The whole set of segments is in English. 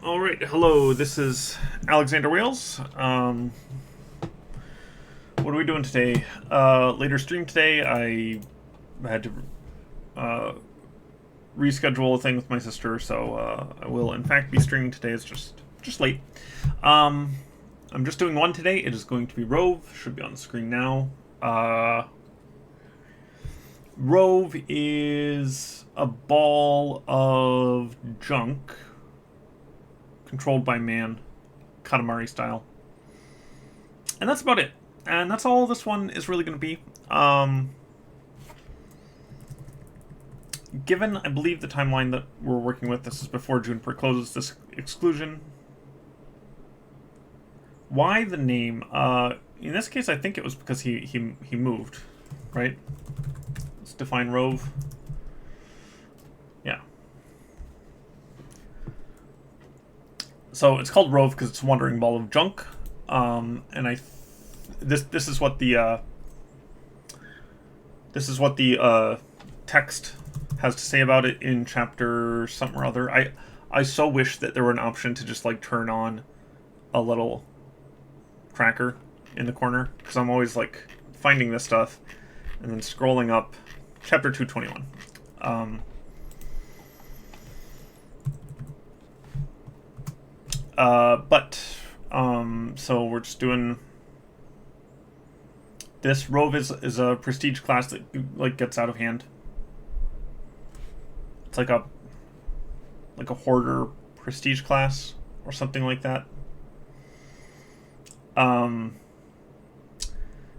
All right, hello. This is Alexander Wales. What are we doing today? Later stream today. I had to uh, reschedule a thing with my sister, so I will in fact be streaming today. It's just late. Um, I'm just doing one today. It is going to be Rove. Should be on the screen now. Rove is a ball of junk controlled by man, Katamari style. And that's about it. And that's all this one is really going to be. Given, I believe, the timeline that we're working with, this is before Juniper closes this exclusion. Why the name? In this case, I think it was because he moved, right? Let's define Rove. Yeah. So it's called Rove because it's a wandering ball of junk. And this is what the text has to say about it in chapter something or other. I so wish that there were an option to just like turn on a little tracker in the corner, because I'm always like finding this stuff and then scrolling up. Chapter 221. So we're just doing this. Rove is a prestige class that like gets out of hand. It's like a hoarder prestige class or something like that. So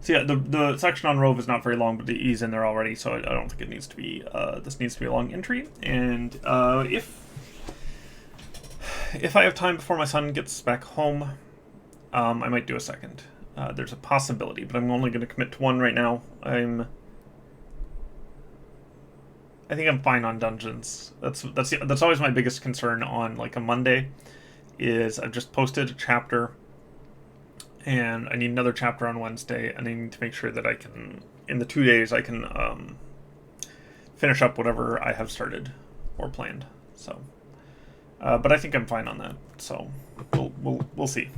yeah, the section on Rove is not very long, but the E's in there already, so I don't think it needs to be. This needs to be a long entry. And if I have time before my son gets back home, I might do a second. There's a possibility, but I'm only going to commit to one right now. I think I'm fine on dungeons. That's always my biggest concern on like a Monday, is I've just posted a chapter, and I need another chapter on Wednesday, and I need to make sure that I can, in the 2 days, I can finish up whatever I have started or planned. So, but I think I'm fine on that. So we'll see.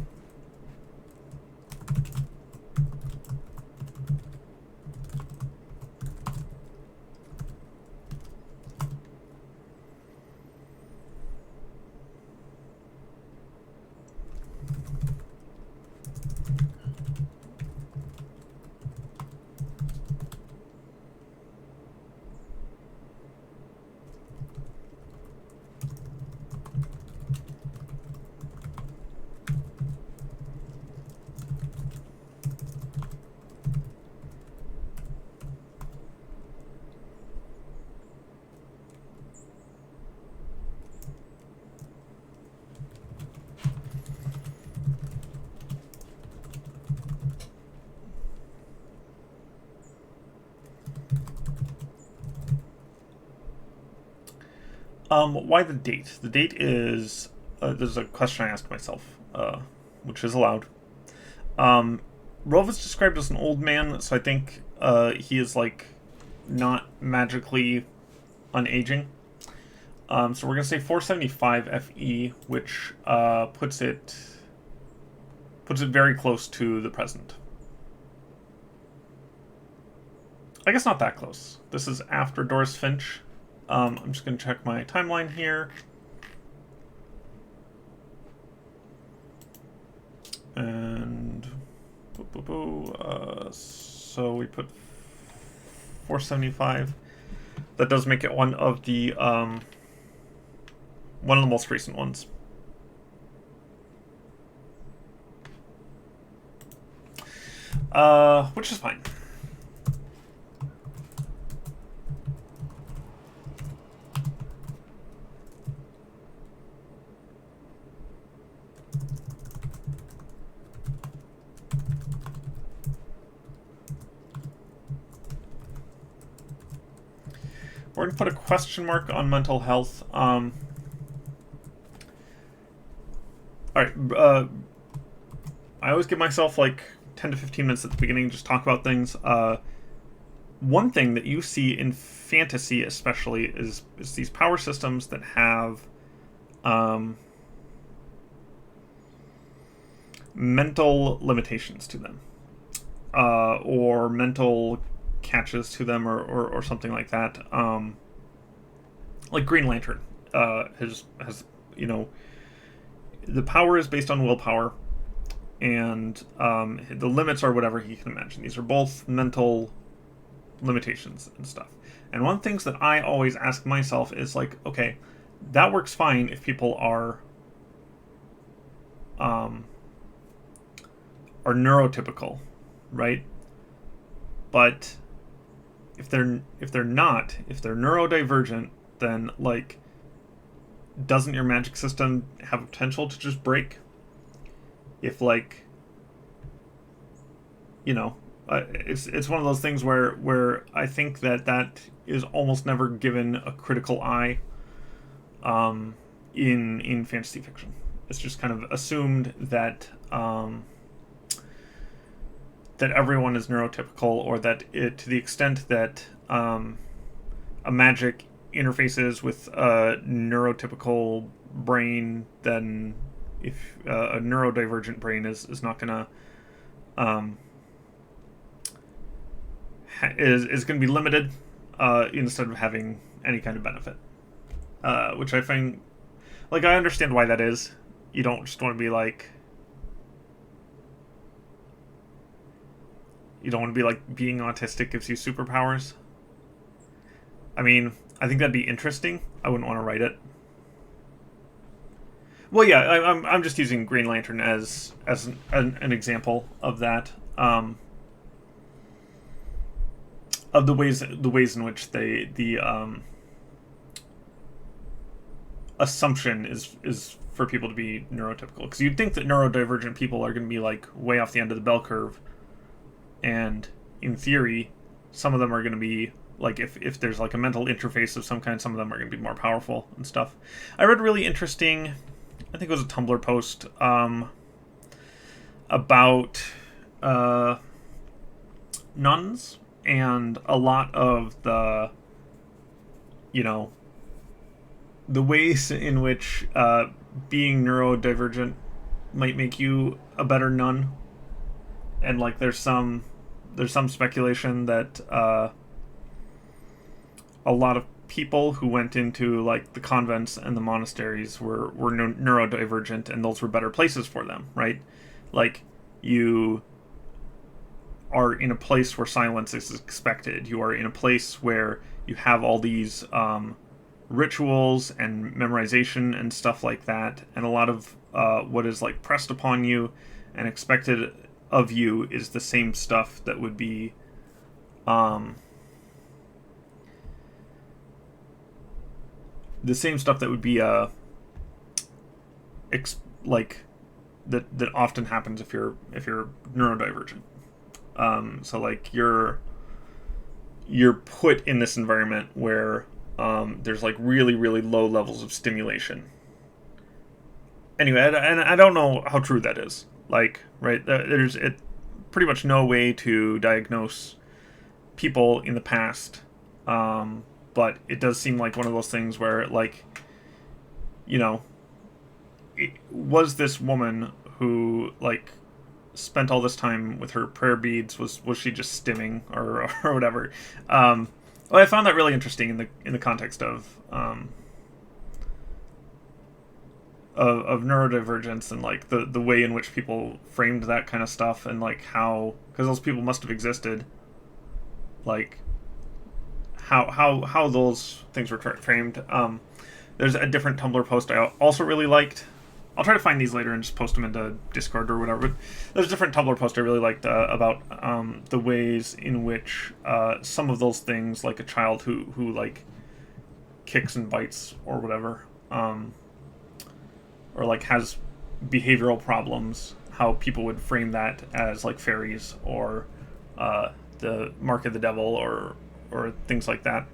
Why the date? The date is there's a question I asked myself, which is allowed. Rove is described as an old man, so I think he is like not magically unaging. So we're gonna say 475 FE, which puts it very close to the present. I guess not that close. This is after Doris Finch. I'm just going to check my timeline here. And so we put 475. That does make it one of the most recent ones. Which is fine. We're going to put a question mark on mental health. All right. I always give myself like 10 to 15 minutes at the beginning to just talk about things. One thing that you see in fantasy especially is these power systems that have mental limitations to them, or mental catches to them, or something like that. Like Green Lantern has the power is based on willpower, and the limits are whatever he can imagine. These are both mental limitations and stuff. And one of the things that I always ask myself is like, okay, that works fine if people are neurotypical, right? But if they're not, if they're neurodivergent, then like, doesn't your magic system have a potential to just break? If like, it's one of those things where I think that is almost never given a critical eye in fantasy fiction. It's just kind of assumed that that everyone is neurotypical, or that to the extent that a magic interfaces with a neurotypical brain, then if a neurodivergent brain is not gonna is going to be limited instead of having any kind of benefit, which I find, like, I understand why that is. You don't just want to be like, being autistic gives you superpowers. I mean, I think that'd be interesting. I wouldn't want to write it. Well, yeah, I'm just using Green Lantern as an example of that. Of the ways in which the assumption is for people to be neurotypical, because you'd think that neurodivergent people are going to be like way off the end of the bell curve, and in theory, some of them are going to be like, if there's like a mental interface of some kind, some of them are going to be more powerful and stuff. I read a really interesting, I think it was a Tumblr post about nuns. And a lot of the ways in which being neurodivergent might make you a better nun. And like there's some speculation that a lot of people who went into like the convents and the monasteries were neurodivergent, and those were better places for them, right? Like, you are in a place where silence is expected. You are in a place where you have all these rituals and memorization and stuff like that, and a lot of what is like pressed upon you and expected of you is the same stuff that would be that often happens if you're neurodivergent. So like you're put in this environment where there's like really, really low levels of stimulation. Anyway, and I don't know how true that is. Like, right, there's pretty much no way to diagnose people in the past, but it does seem like one of those things where, like, was this woman who like spent all this time with her prayer beads, was she just stimming or whatever? Well, I found that really interesting in the context of neurodivergence, and like the way in which people framed that kind of stuff, and like how, because those people must have existed, like how those things were framed. There's a different Tumblr post I also really liked. I'll try to find these later and just post them into Discord or whatever. But there's a different Tumblr post I really liked about the ways in which some of those things, like a child who like kicks and bites or whatever, or like has behavioral problems, how people would frame that as like fairies or the mark of the devil or things like that.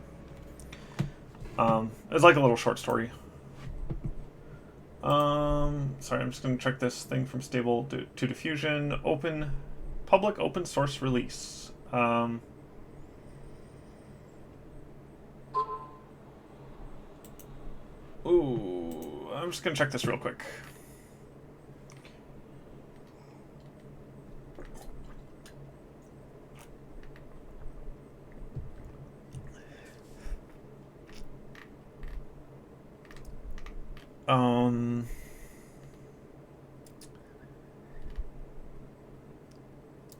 It's like a little short story. Sorry, I'm just going to check this thing from stable to diffusion. Public open source release. Ooh, I'm just going to check this real quick. Um,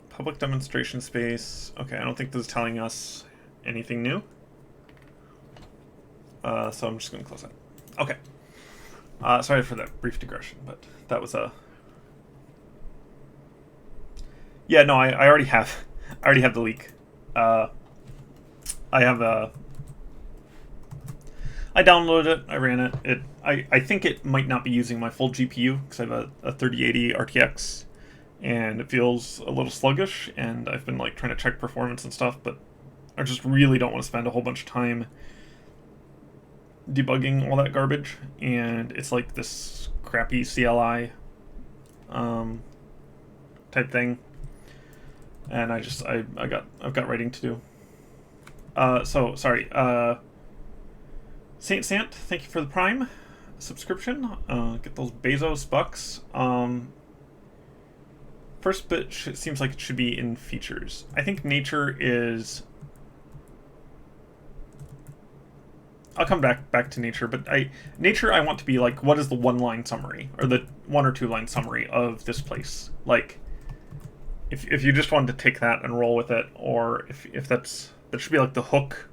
public demonstration space. Okay, I don't think this is telling us anything new. So I'm just going to close that. Okay. Sorry for that brief digression, but that was a... Yeah, no, I already have... I already have the leak. I have a... I downloaded it, I ran it. I think it might not be using my full GPU, because I have a 3080 RTX, and it feels a little sluggish, and I've been like trying to check performance and stuff, but I just really don't want to spend a whole bunch of time debugging all that garbage, and it's like this crappy CLI type thing, and I've got writing to do. So sorry, Saint Sant, thank you for the Prime subscription. Get those Bezos bucks. First bit seems like it should be in features. I think nature is... I'll come back to nature, but nature I want to be like, what is the one-line summary, or the 1 or 2 line summary of this place? Like, if you just wanted to take that and roll with it, or if that should be like the hook.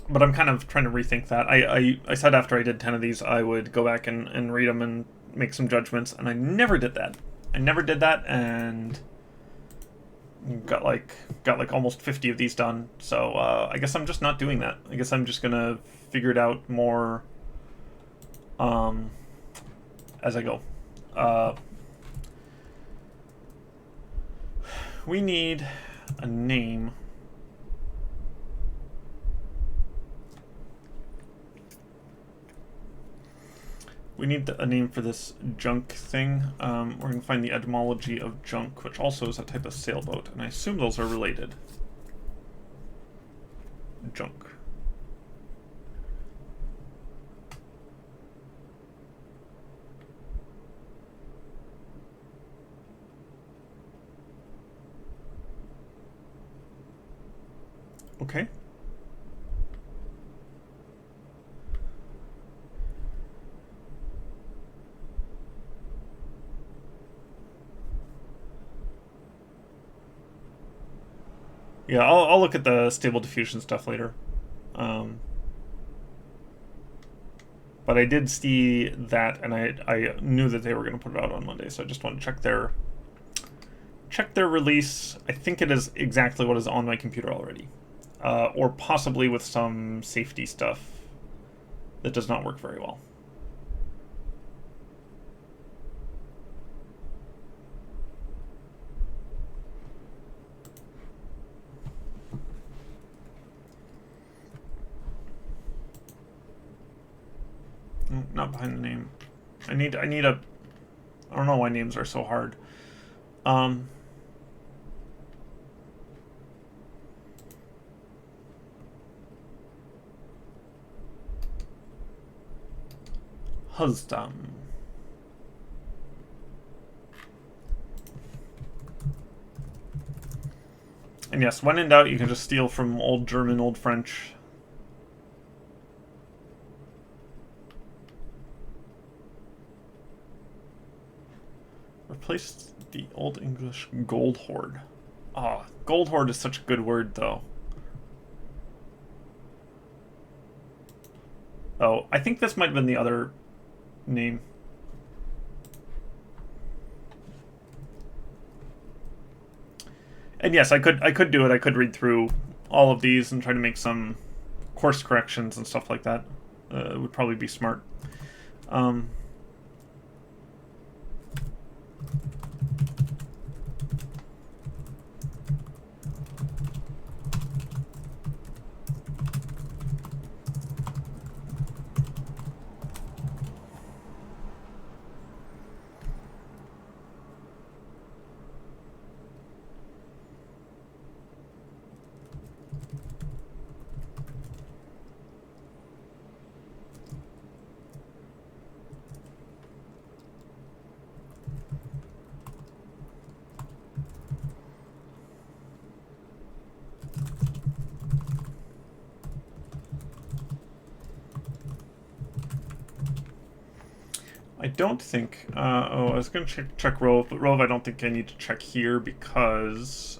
But I'm kind of trying to rethink that. I said after I did 10 of these, I would go back and read them and make some judgments, and I never did that. And got like almost 50 of these done. So I guess I'm just not doing that. I guess I'm just gonna figure it out more as I go. We need a name. We need a name for this junk thing. We're going to find the etymology of junk, which also is a type of sailboat, and I assume those are related. Junk. Okay. Yeah, I'll look at the stable diffusion stuff later. But I did see that, and I knew that they were going to put it out on Monday, so I just want to check their release. I think it is exactly what is on my computer already, or possibly with some safety stuff that does not work very well. Not behind the name. I need a... I don't know why names are so hard. Husdom. And yes, when in doubt, you can just steal from old German, old French. Replace the Old English gold hoard. Ah, gold hoard is such a good word, though. Oh, I think this might have been the other name. And yes, I could do it. I could read through all of these and try to make some course corrections and stuff like that. It would probably be smart. I don't think... oh, I was going to check Rove, but Rove I don't think I need to check here because...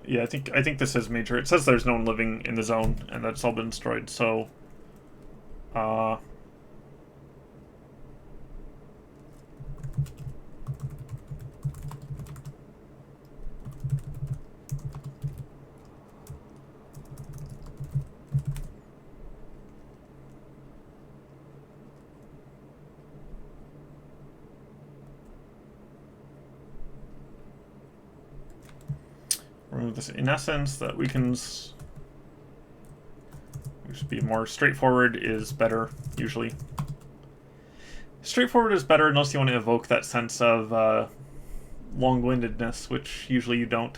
yeah, I think this is major. It says there's no one living in the zone, and that's all been destroyed, so... remove this in essence that weakens. We should be more straightforward is better, usually. Straightforward is better unless you want to evoke that sense of long-windedness, which usually you don't.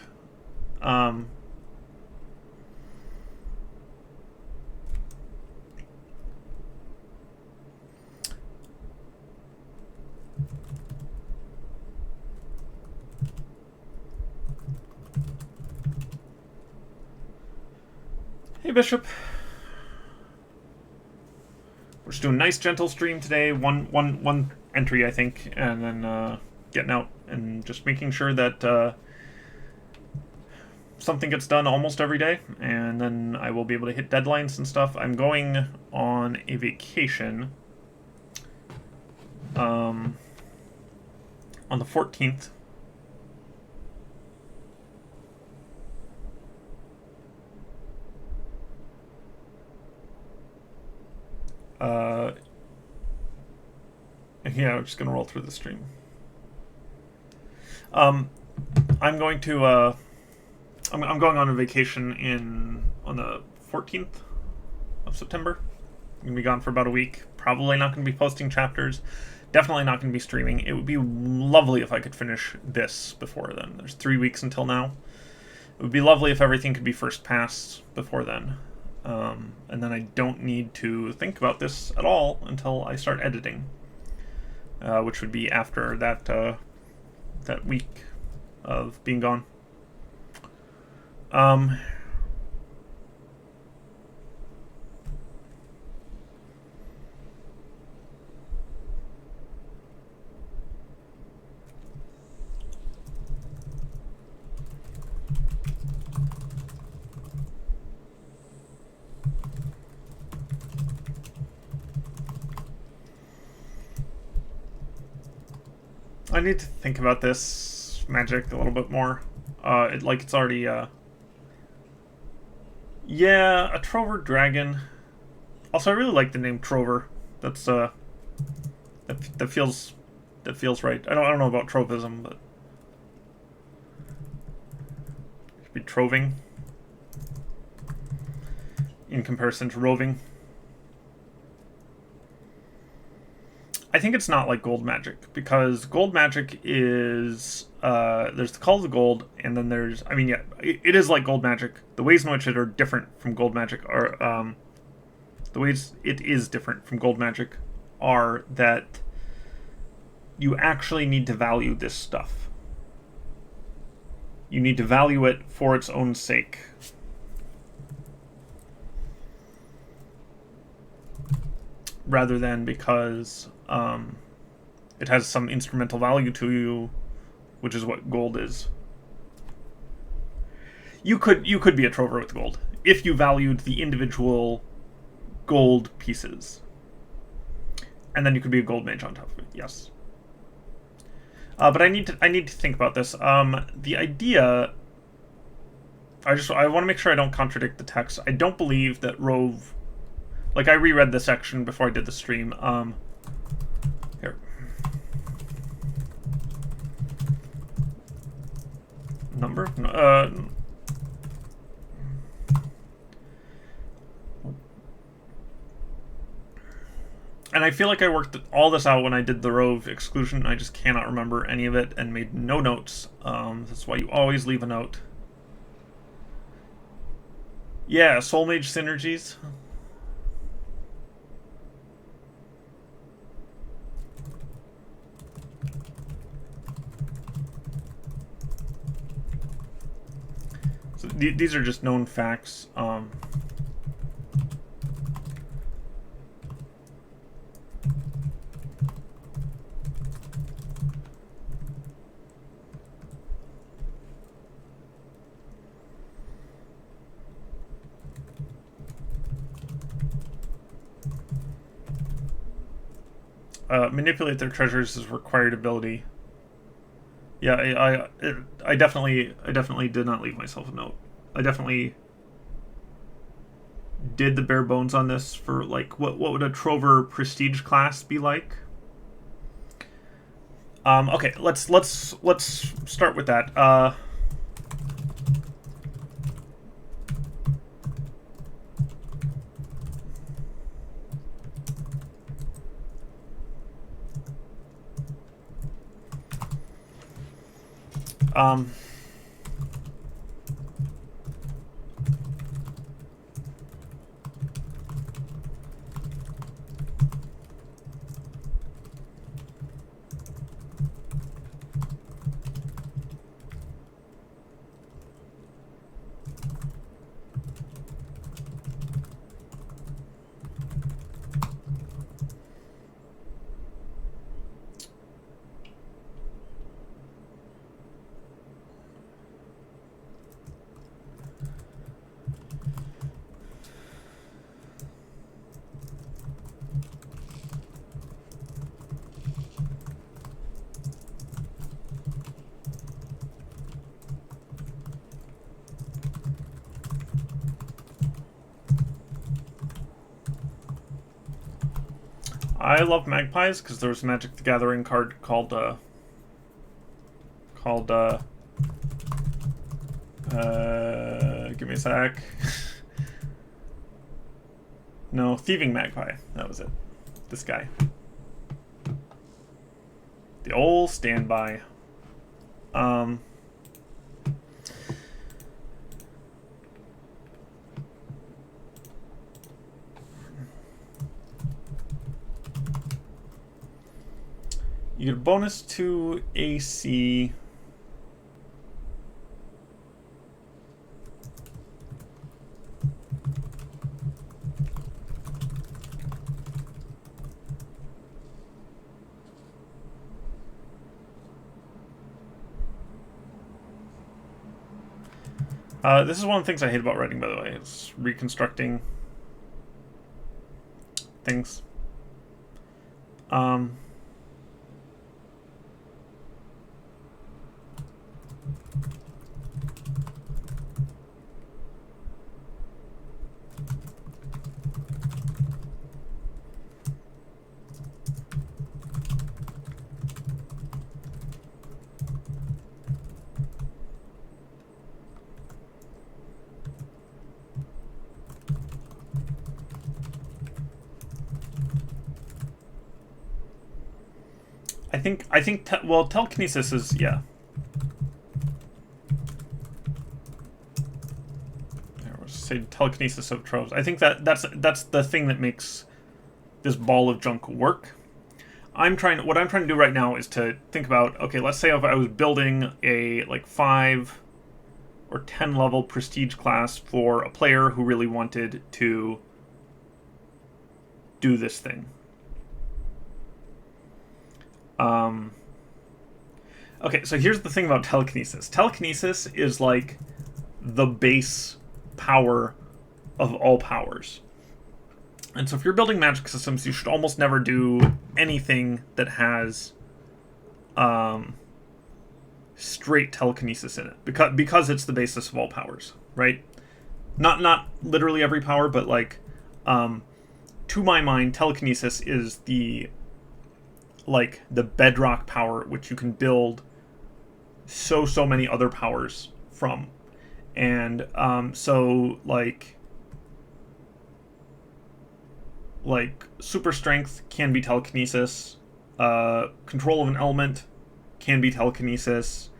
Hey, Bishop. We're just doing a nice, gentle stream today. One entry, I think, and then getting out and just making sure that something gets done almost every day, and then I will be able to hit deadlines and stuff. I'm going on a vacation on the 14th. Yeah, I'm just gonna roll through the stream. I'm going to I'm going on a vacation on the 14th of September. I'm gonna be gone for about a week. Probably not gonna be posting chapters. Definitely not gonna be streaming. It would be lovely if I could finish this before then. There's 3 weeks until now. It would be lovely if everything could be first pass before then. And then I don't need to think about this at all until I start editing, which would be after that week of being gone. I need to think about this magic a little bit more. It's already, yeah, a Trover Dragon. Also, I really like the name Trover. That's, that feels right. I don't know about trovism, but... it should be troving. In comparison to roving. I think it's not like gold magic, because gold magic is, there's the Call of the Gold, and then there's, I mean, yeah, it is like gold magic. The ways in which it are different from gold magic are, the ways it is different from gold magic are that you actually need to value this stuff. You need to value it for its own sake. Rather than because it has some instrumental value to you, which is what gold is. You could be a trover with gold if you valued the individual gold pieces, and then you could be a gold mage on top of it. Yes, but I need to think about this. The idea. I want to make sure I don't contradict the text. I don't believe that Rove. Like, I reread the section before I did the stream. Here. Number? And I feel like I worked all this out when I did the Rove exclusion. I just cannot remember any of it and made no notes. That's why you always leave a note. Yeah, Soul Mage synergies. So these are just known facts. Manipulate their treasures is required ability. Yeah, I definitely did not leave myself a note. I definitely did the bare bones on this for like what would a Trover prestige class be like? Okay, let's start with that. Um, I love magpies because there was a Magic the Gathering card called give me a sec. No, Thieving Magpie. That was it. This guy. The old standby. You get a bonus to AC. This is one of the things I hate about writing, by the way. It's reconstructing things. I think well, telekinesis is, yeah. I was say telekinesis of troves. I think that's the thing that makes this ball of junk work. What I'm trying to do right now is to think about, okay, let's say if I was building a like 5 or 10 level prestige class for a player who really wanted to do this thing. Okay, so here's the thing about telekinesis. Telekinesis is like the base power of all powers. And so if you're building magic systems, you should almost never do anything that has straight telekinesis in it, because it's the basis of all powers, right? Not literally every power, but like to my mind, telekinesis is the bedrock power which you can build so many other powers from. And so like super strength can be telekinesis, control of an element can be telekinesis.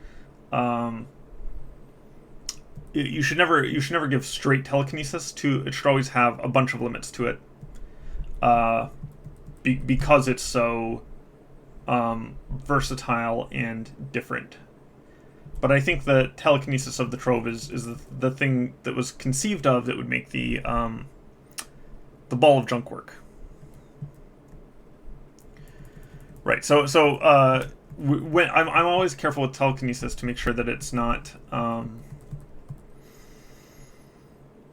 You should never give straight telekinesis to it. Should always have a bunch of limits to it, because it's so versatile and different. But I think the telekinesis of the Trove is the thing that was conceived of that would make the ball of junk work. Right. So when I'm always careful with telekinesis to make sure that it's not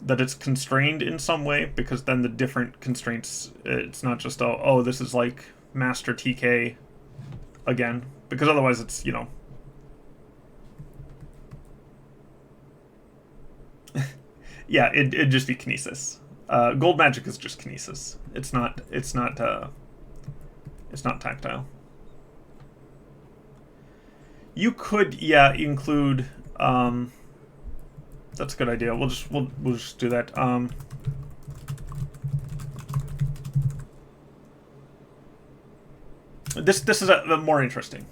that it's constrained in some way, because then the different constraints, it's not just this is like master TK again, because otherwise it's, you know... yeah, it'd just be Kinesis. Gold magic is just Kinesis. It's not tactile. You could, yeah, include... that's a good idea. We'll just do that. This is a more interesting.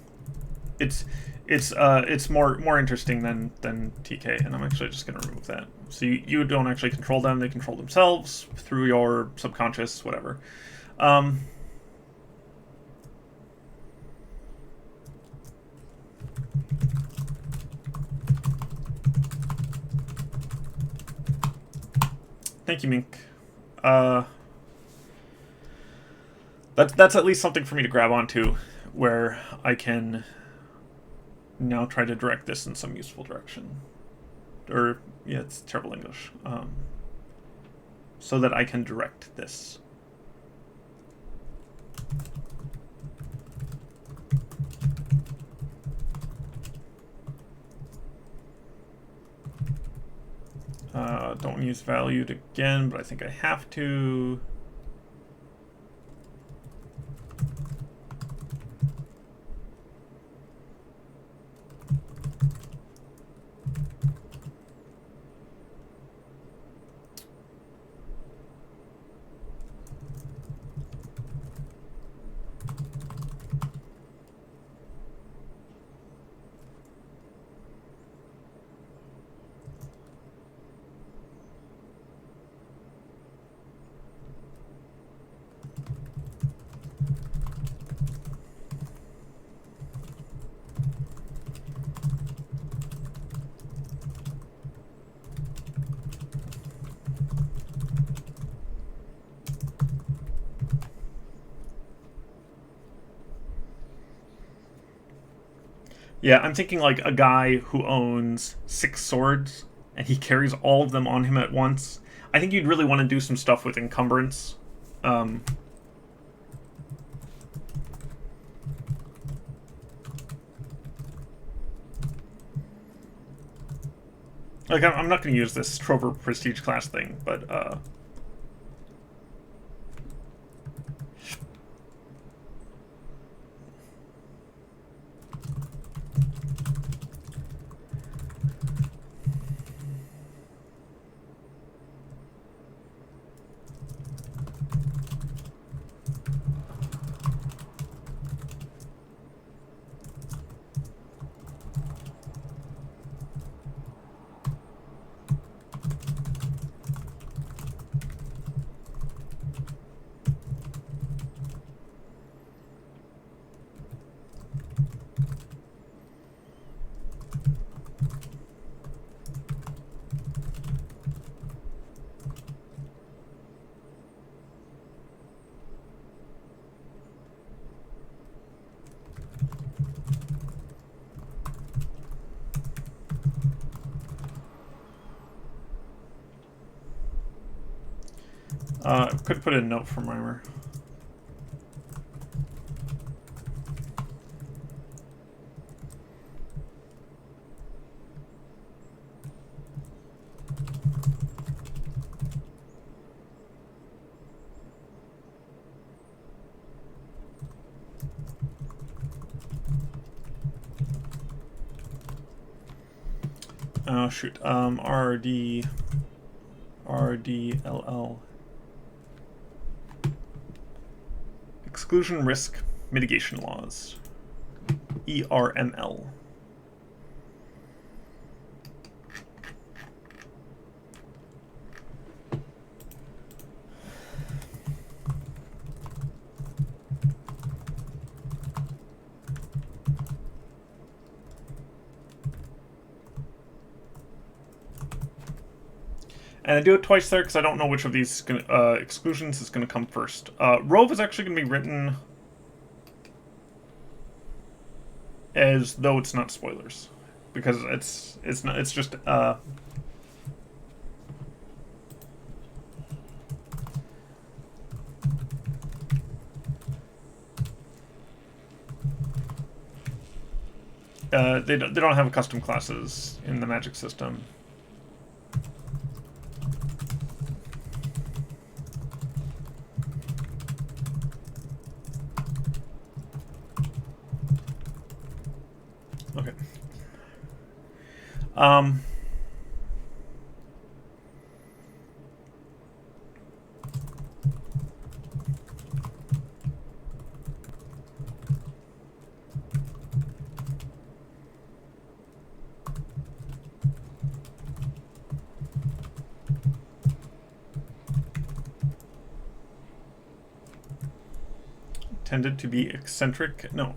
It's more interesting than TK, and I'm actually just gonna remove that. So you don't actually control them; they control themselves through your subconscious, whatever. Thank you, Mink. That's at least something for me to grab onto, where I can now try to direct this in some useful direction. Or, yeah, it's terrible English. So that I can direct this. Don't use valued again, but I think I have to. Yeah, I'm thinking like a guy who owns 6 swords and he carries all of them on him at once. I think you'd really want to do some stuff with encumbrance. Like, I'm not going to use this Trover Prestige class thing, but could put a note from Reimer. Oh shoot. RDLL. Exclusion risk mitigation laws. ERML. And I do it twice there because I don't know which of these exclusions is going to come first. Rove is actually going to be written as though it's not spoilers, because it's not. It's just They don't have custom classes in the Magic system. Okay. Tended to be eccentric. No,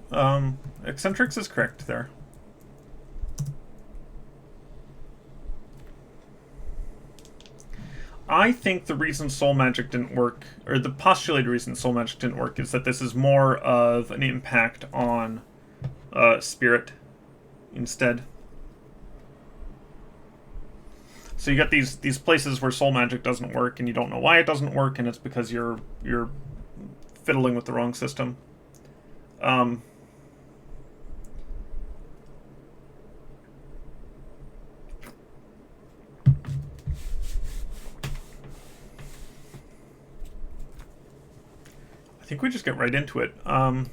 eccentrics is correct there. I think the reason soul magic didn't work, or the postulated reason soul magic didn't work, is that this is more of an impact on spirit instead. So you got these places where soul magic doesn't work, and you don't know why it doesn't work, and it's because you're fiddling with the wrong system. I think we just get right into it. Oh,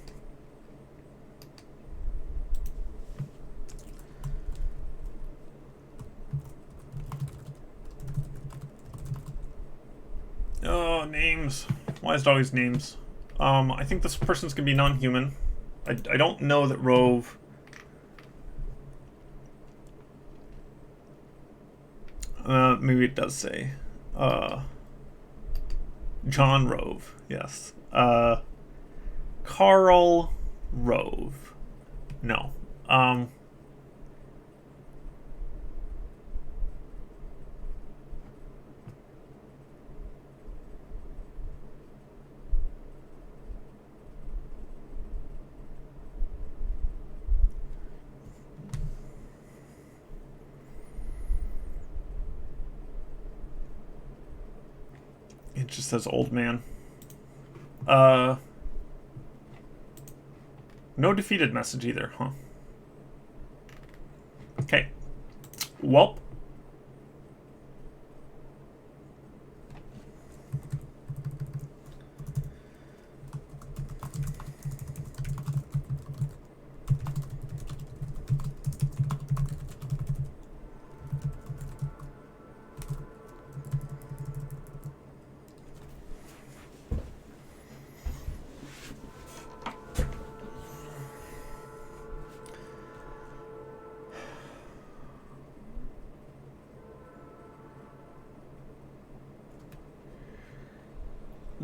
names. Why is it always names? I think this person's gonna be non-human. I don't know that Rove... maybe it does say. John Rove, yes. Carl Rove. No. It just says old man. No defeated message either, huh? Okay. Welp.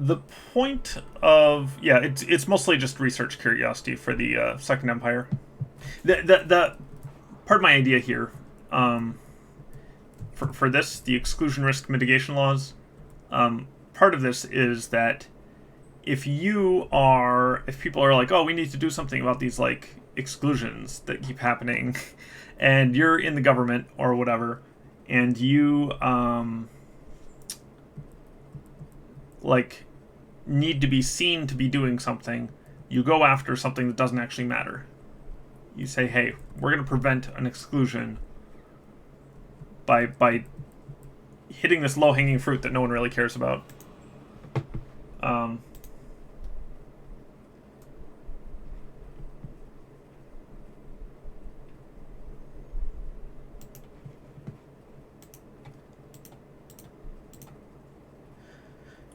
The point of it's mostly just research curiosity for the Second Empire. The part of my idea here, for this, the exclusion risk mitigation laws, part of this is that if people are like, oh, we need to do something about these like exclusions that keep happening, and you're in the government or whatever, and you like need to be seen to be doing something, you go after something that doesn't actually matter. You say, hey, we're going to prevent an exclusion by hitting this low-hanging fruit that no one really cares about.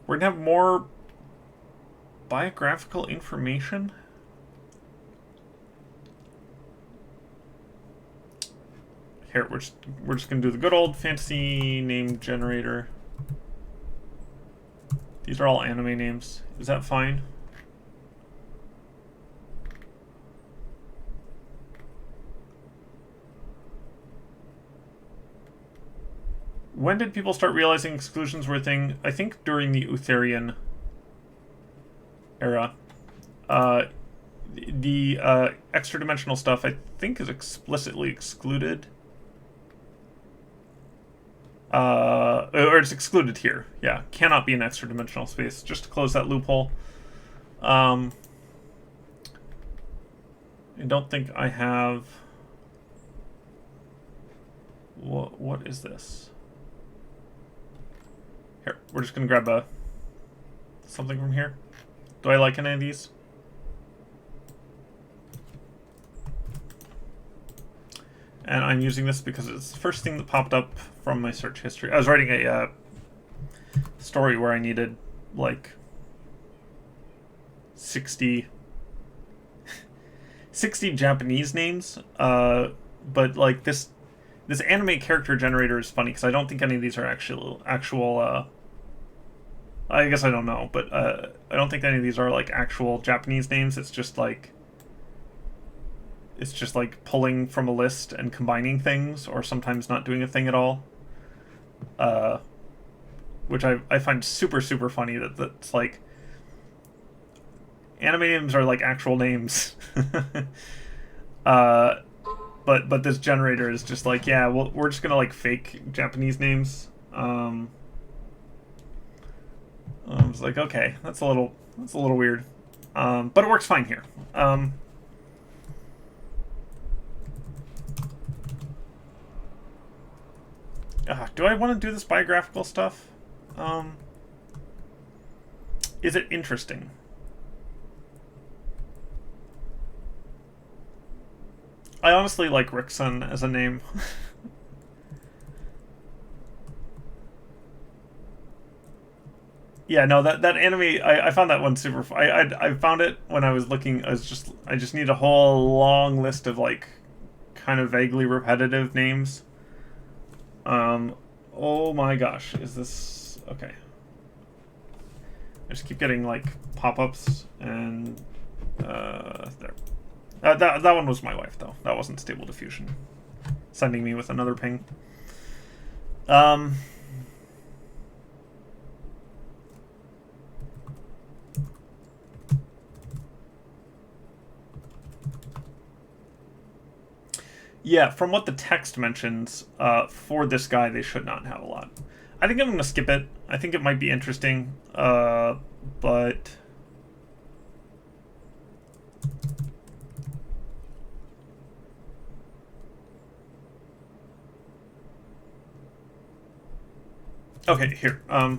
We're going to have more biographical information. Here, we're just gonna do the good old fantasy name generator. These are all anime names. Is that fine? When did people start realizing exclusions were a thing? I think during the Utherian era. The extra-dimensional stuff, I think, is explicitly excluded. Or it's excluded here. Yeah, cannot be an extra-dimensional space. Just to close that loophole. I don't think I have... What is this? Here, we're just gonna grab something from here. Do I like any of these? And I'm using this because it's the first thing that popped up from my search history. I was writing a story where I needed like 60 Japanese names, but like this anime character generator is funny because I don't think any of these are actual. I guess I don't know, but I don't think any of these are like actual Japanese names. It's just like pulling from a list and combining things, or sometimes not doing a thing at all. Which I find super funny that's like anime names are like actual names. But this generator is just like, yeah, well, we're just gonna like fake Japanese names. I was like, okay, that's a little weird, but it works fine here. Do I want to do this biographical stuff? Is it interesting? I honestly like Rickson as a name. Yeah, no, that anime, I found that one super. I found it when I was looking. I just need a whole long list of like kind of vaguely repetitive names. Oh my gosh, is this okay? I just keep getting like pop-ups and there. That one was my wife though. That wasn't Stable Diffusion sending me with another ping. Yeah, from what the text mentions, for this guy, they should not have a lot. I think I'm going to skip it. I think it might be interesting, but... Okay, here. I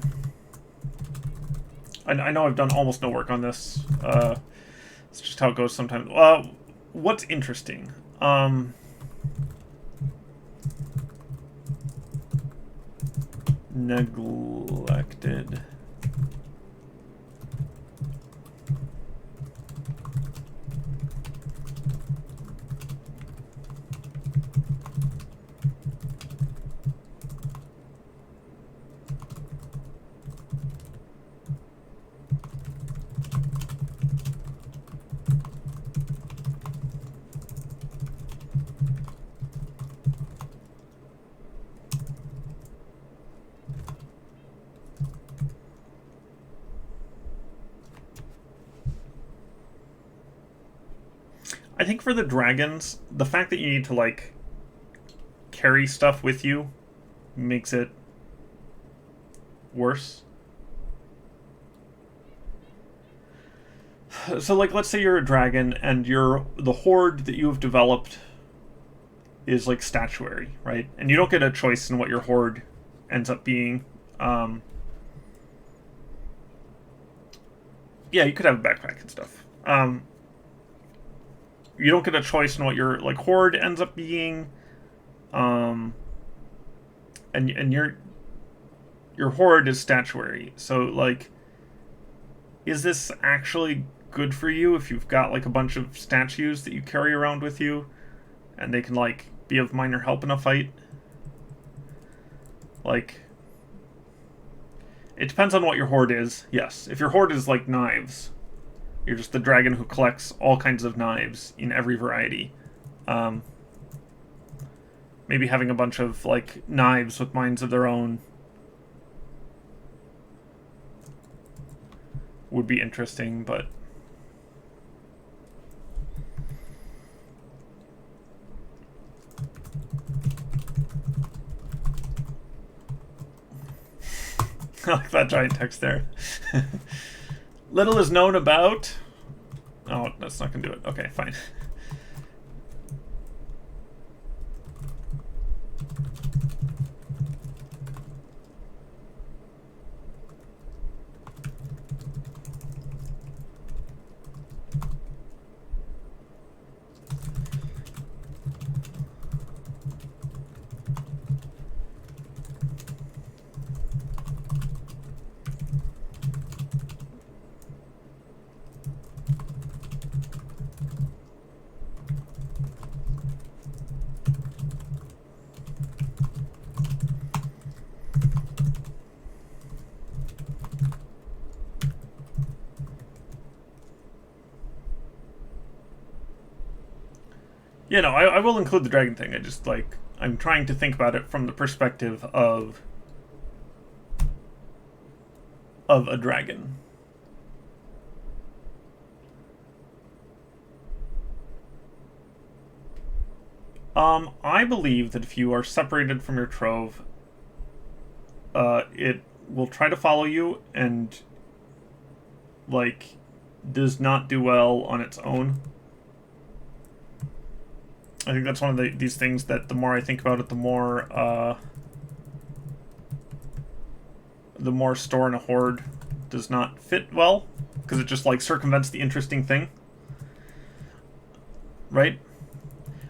know I've done almost no work on this. It's just how it goes sometimes. What's interesting? Neglected. I think for the dragons, the fact that you need to, like, carry stuff with you makes it worse. So, like, let's say you're a dragon and the horde that you have developed is, like, statuary, right? And you don't get a choice in what your horde ends up being. Yeah, you could have a backpack and stuff. You don't get a choice in what your like horde ends up being, and your horde is statuary. So like, is this actually good for you if you've got like a bunch of statues that you carry around with you, and they can like be of minor help in a fight? Like, it depends on what your horde is. Yes, if your horde is like knives. You're just the dragon who collects all kinds of knives in every variety. Maybe having a bunch of, like, knives with minds of their own would be interesting, but... I like that giant text there. Little is known about... Oh, that's not going to do it. Okay, fine. Yeah, no, I will include the dragon thing. I just, like, I'm trying to think about it from the perspective of a dragon. I believe that if you are separated from your trove, it will try to follow you and, like, does not do well on its own. I think that's one of these things that the more I think about it, the more store in a horde does not fit well, because it just, like, circumvents the interesting thing. Right?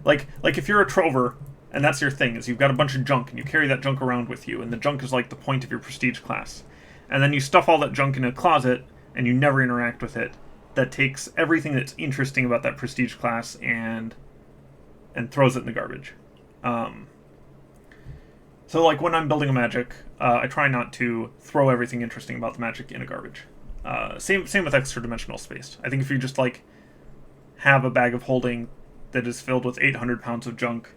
Like if you're a trover, and that's your thing, is you've got a bunch of junk, and you carry that junk around with you, and the junk is, like, the point of your prestige class. And then you stuff all that junk in a closet, and you never interact with it. That takes everything that's interesting about that prestige class and throws it in the garbage. So, like, when I'm building a magic, I try not to throw everything interesting about the magic in a garbage. Same with extra dimensional space. I think if you just, like, have a bag of holding that is filled with 800 pounds of junk,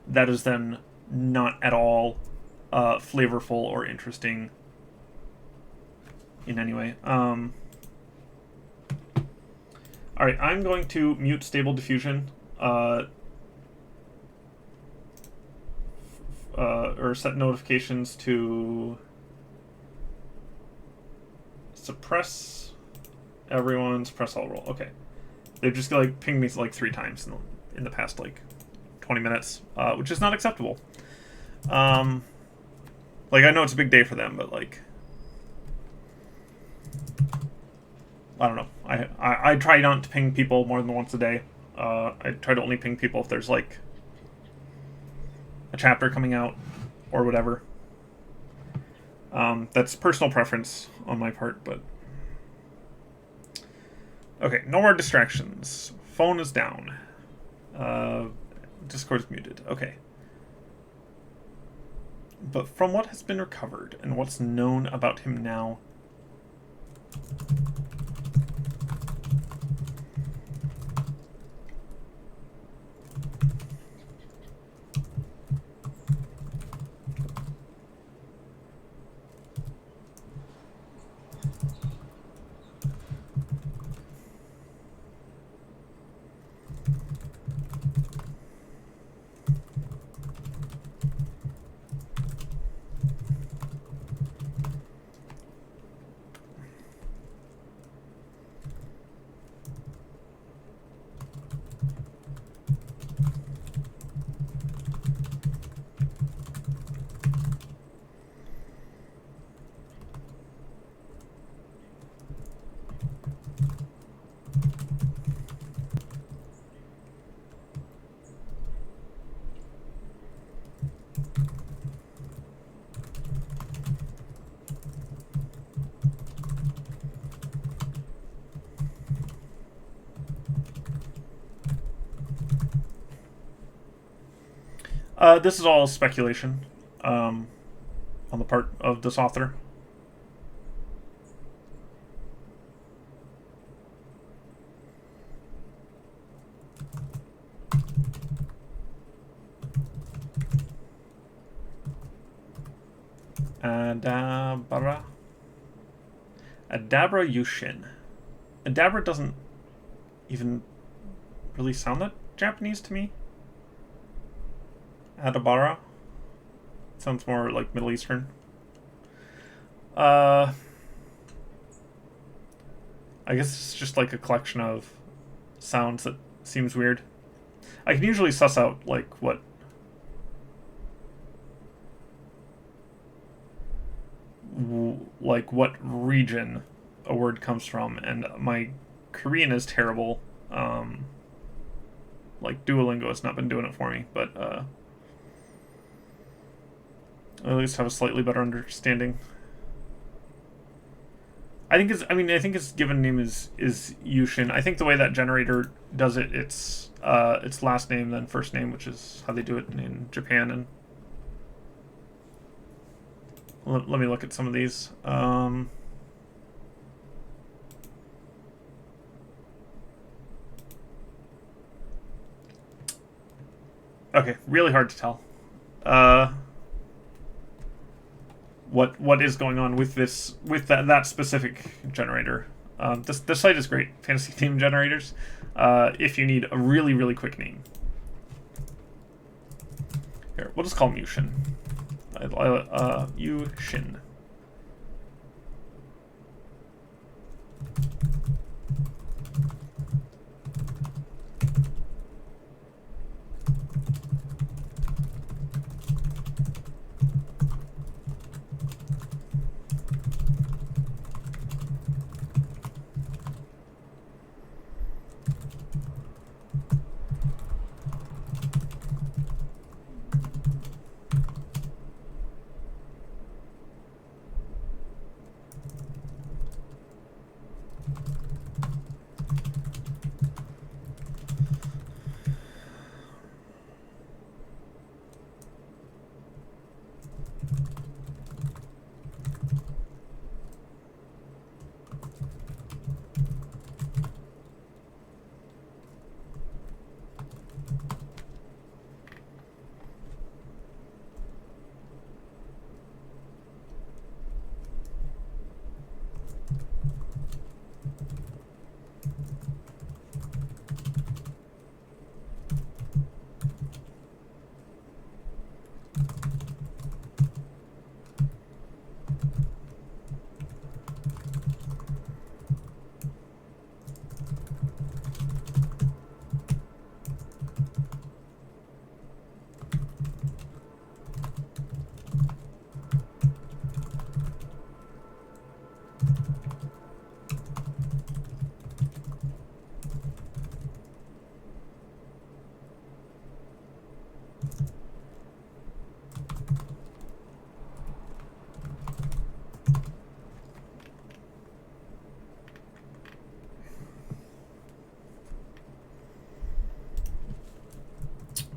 that is then not at all flavorful or interesting in any way. Alright, I'm going to mute Stable Diffusion. Or set notifications to suppress everyone, suppress all roll. Okay. They've just, like, pinged me, like, 3 times in the past, like, 20 minutes, which is not acceptable. Like, I know it's a big day for them, but, like, I don't know. I try not to ping people more than once a day. I try to only ping people if there's, like, a chapter coming out or whatever. That's personal preference on my part, but... Okay, no more distractions. Phone is down. Discord is muted. Okay. But from what has been recovered and what's known about him now... This is all speculation on the part of this author. Adabra Yushin. Adabra doesn't even really sound that Japanese to me. Adabara sounds more like Middle Eastern. I guess it's just like a collection of sounds that seems weird. I can usually suss out like what region a word comes from, and my Korean is terrible. Like Duolingo has not been doing it for me, but I at least have a slightly better understanding. I think its given name is Yushin. I think the way that generator does it, it's last name then first name, which is how they do it in Japan. And let me look at some of these. Okay, really hard to tell. Uh, what is going on with that specific generator? This site is great. Fantasy theme generators. If you need a really quick name, here we'll just call him Yushin. Yushin.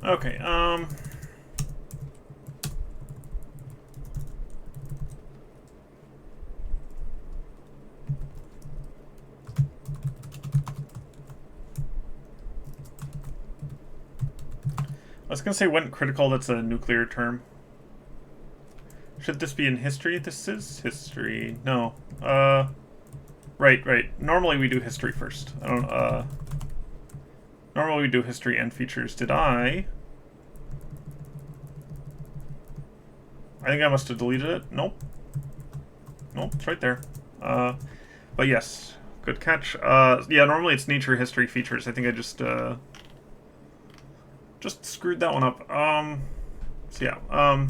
Okay, I was gonna say went critical, that's a nuclear term. Should this be in history? This is history. No. Right. Normally we do history first. I don't, normally we do history and features. Did I think I must have deleted it. Nope, it's right there. But yes, good catch. Yeah, normally it's nature, history, features. I think I just screwed that one up. So yeah,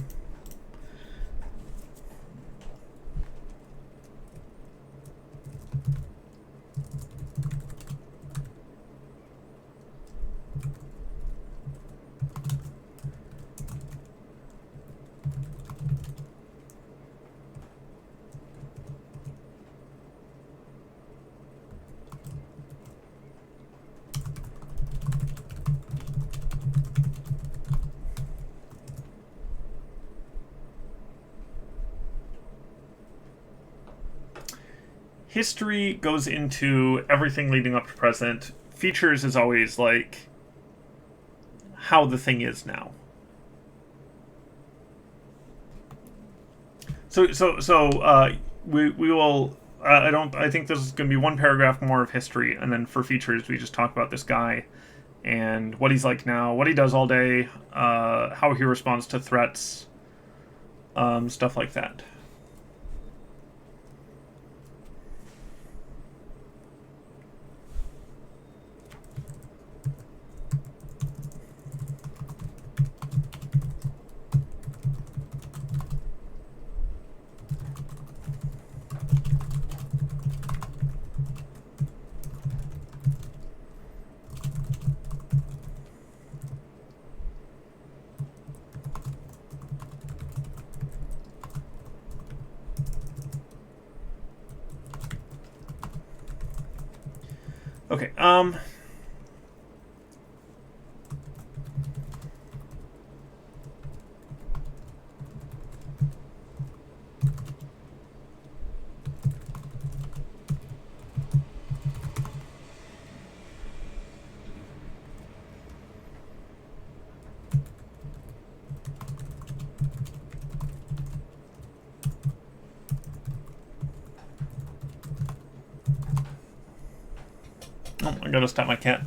history goes into everything leading up to present. Features is always like how the thing is now. So we will. I think this is going to be one paragraph more of history, and then for features we just talk about this guy and what he's like now, what he does all day, how he responds to threats, stuff like that. Okay, Oh, I gotta stop my cat.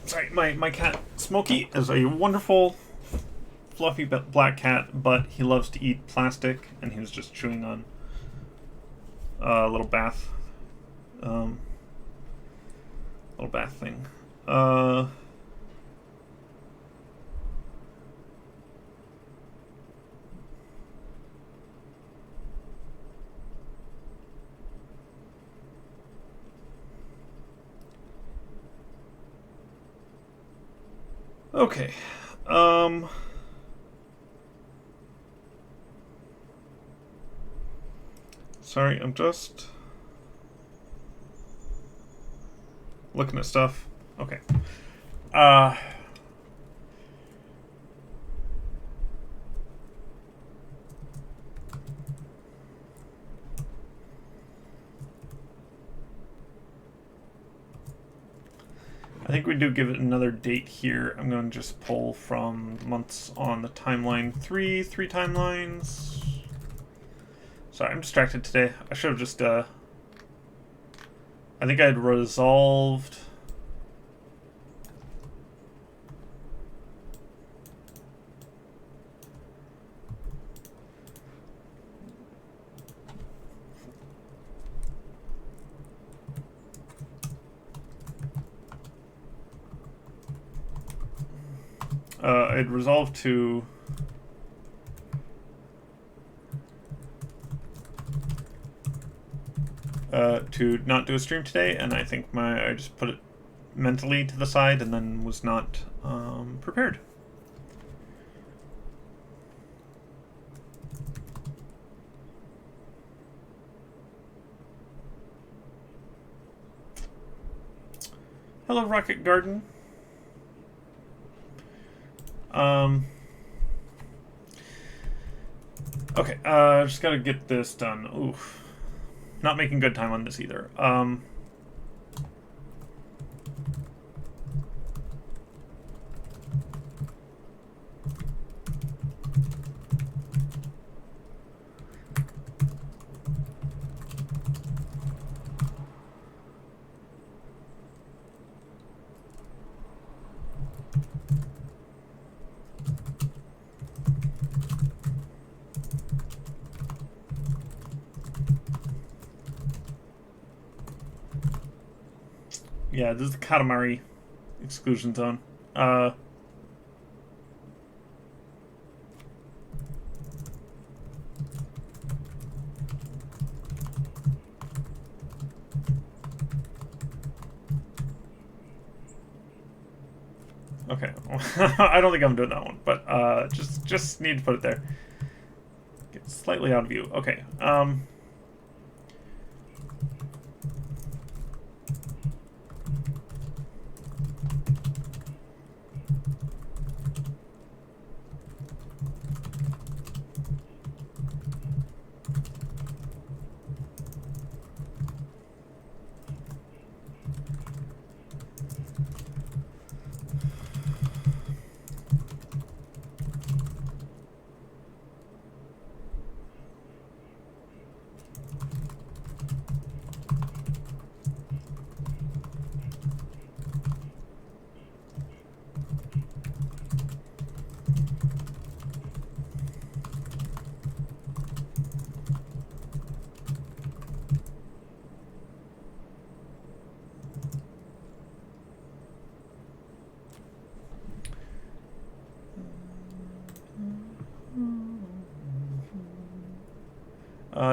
Sorry, my cat Smokey is a wonderful, fluffy black cat, but he loves to eat plastic, and he was just chewing on a little bath, little bath thing. Okay. Sorry, I'm just looking at stuff. Okay. I think we do give it another date here. I'm going to just pull from months on the timeline. Three timelines. Sorry, I'm distracted today. I should have just, I think I had resolved. I'd resolved to not do a stream today, and I think I just put it mentally to the side and then was not prepared. Hello, Rocket Garden. Okay, just gotta get this done. Oof. Not making good time on this either. Yeah, this is the Katamari exclusion zone. Okay, I don't think I'm doing that one, but just need to put it there. Get slightly out of view. Okay.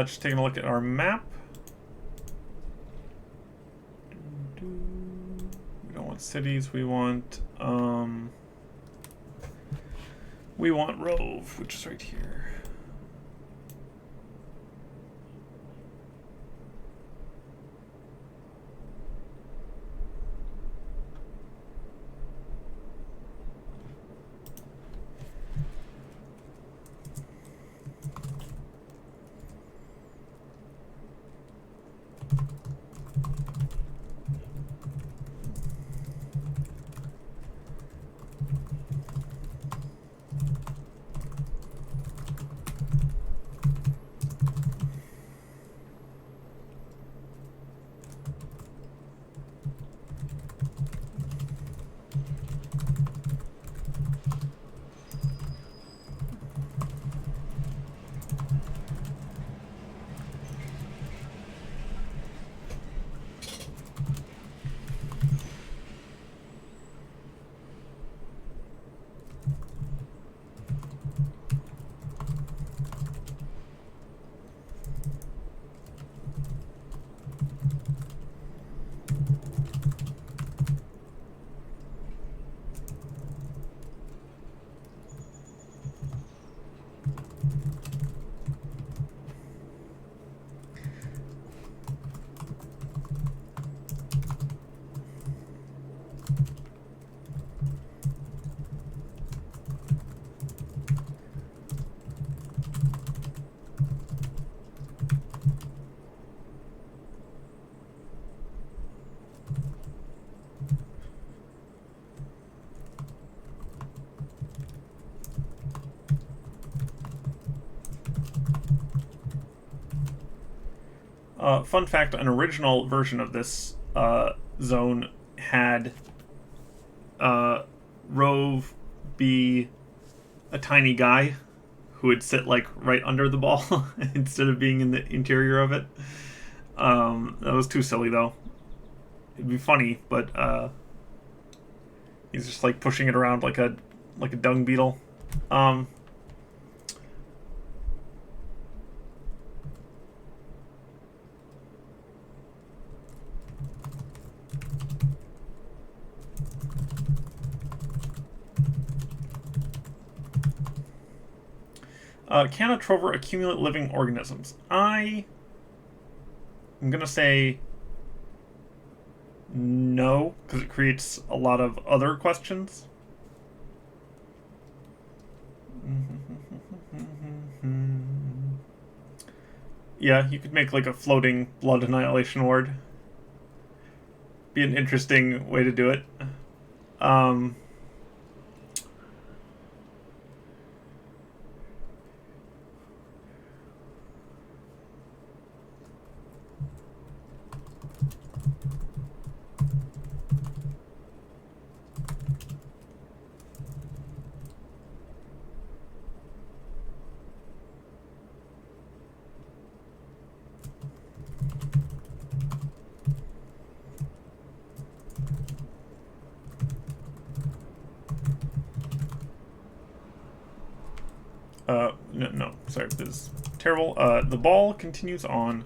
Just taking a look at our map. We don't want cities. We want Rove, which is right here. Fun fact: an original version of this zone had Rove be a tiny guy who would sit like right under the ball instead of being in the interior of it. That was too silly though. It'd be funny, but he's just like pushing it around like a dung beetle. Can a trover accumulate living organisms? I'm gonna say no, because it creates a lot of other questions. Yeah, you could make like a floating blood annihilation ward. Be an interesting way to do it. No, sorry, this is terrible. The ball continues on.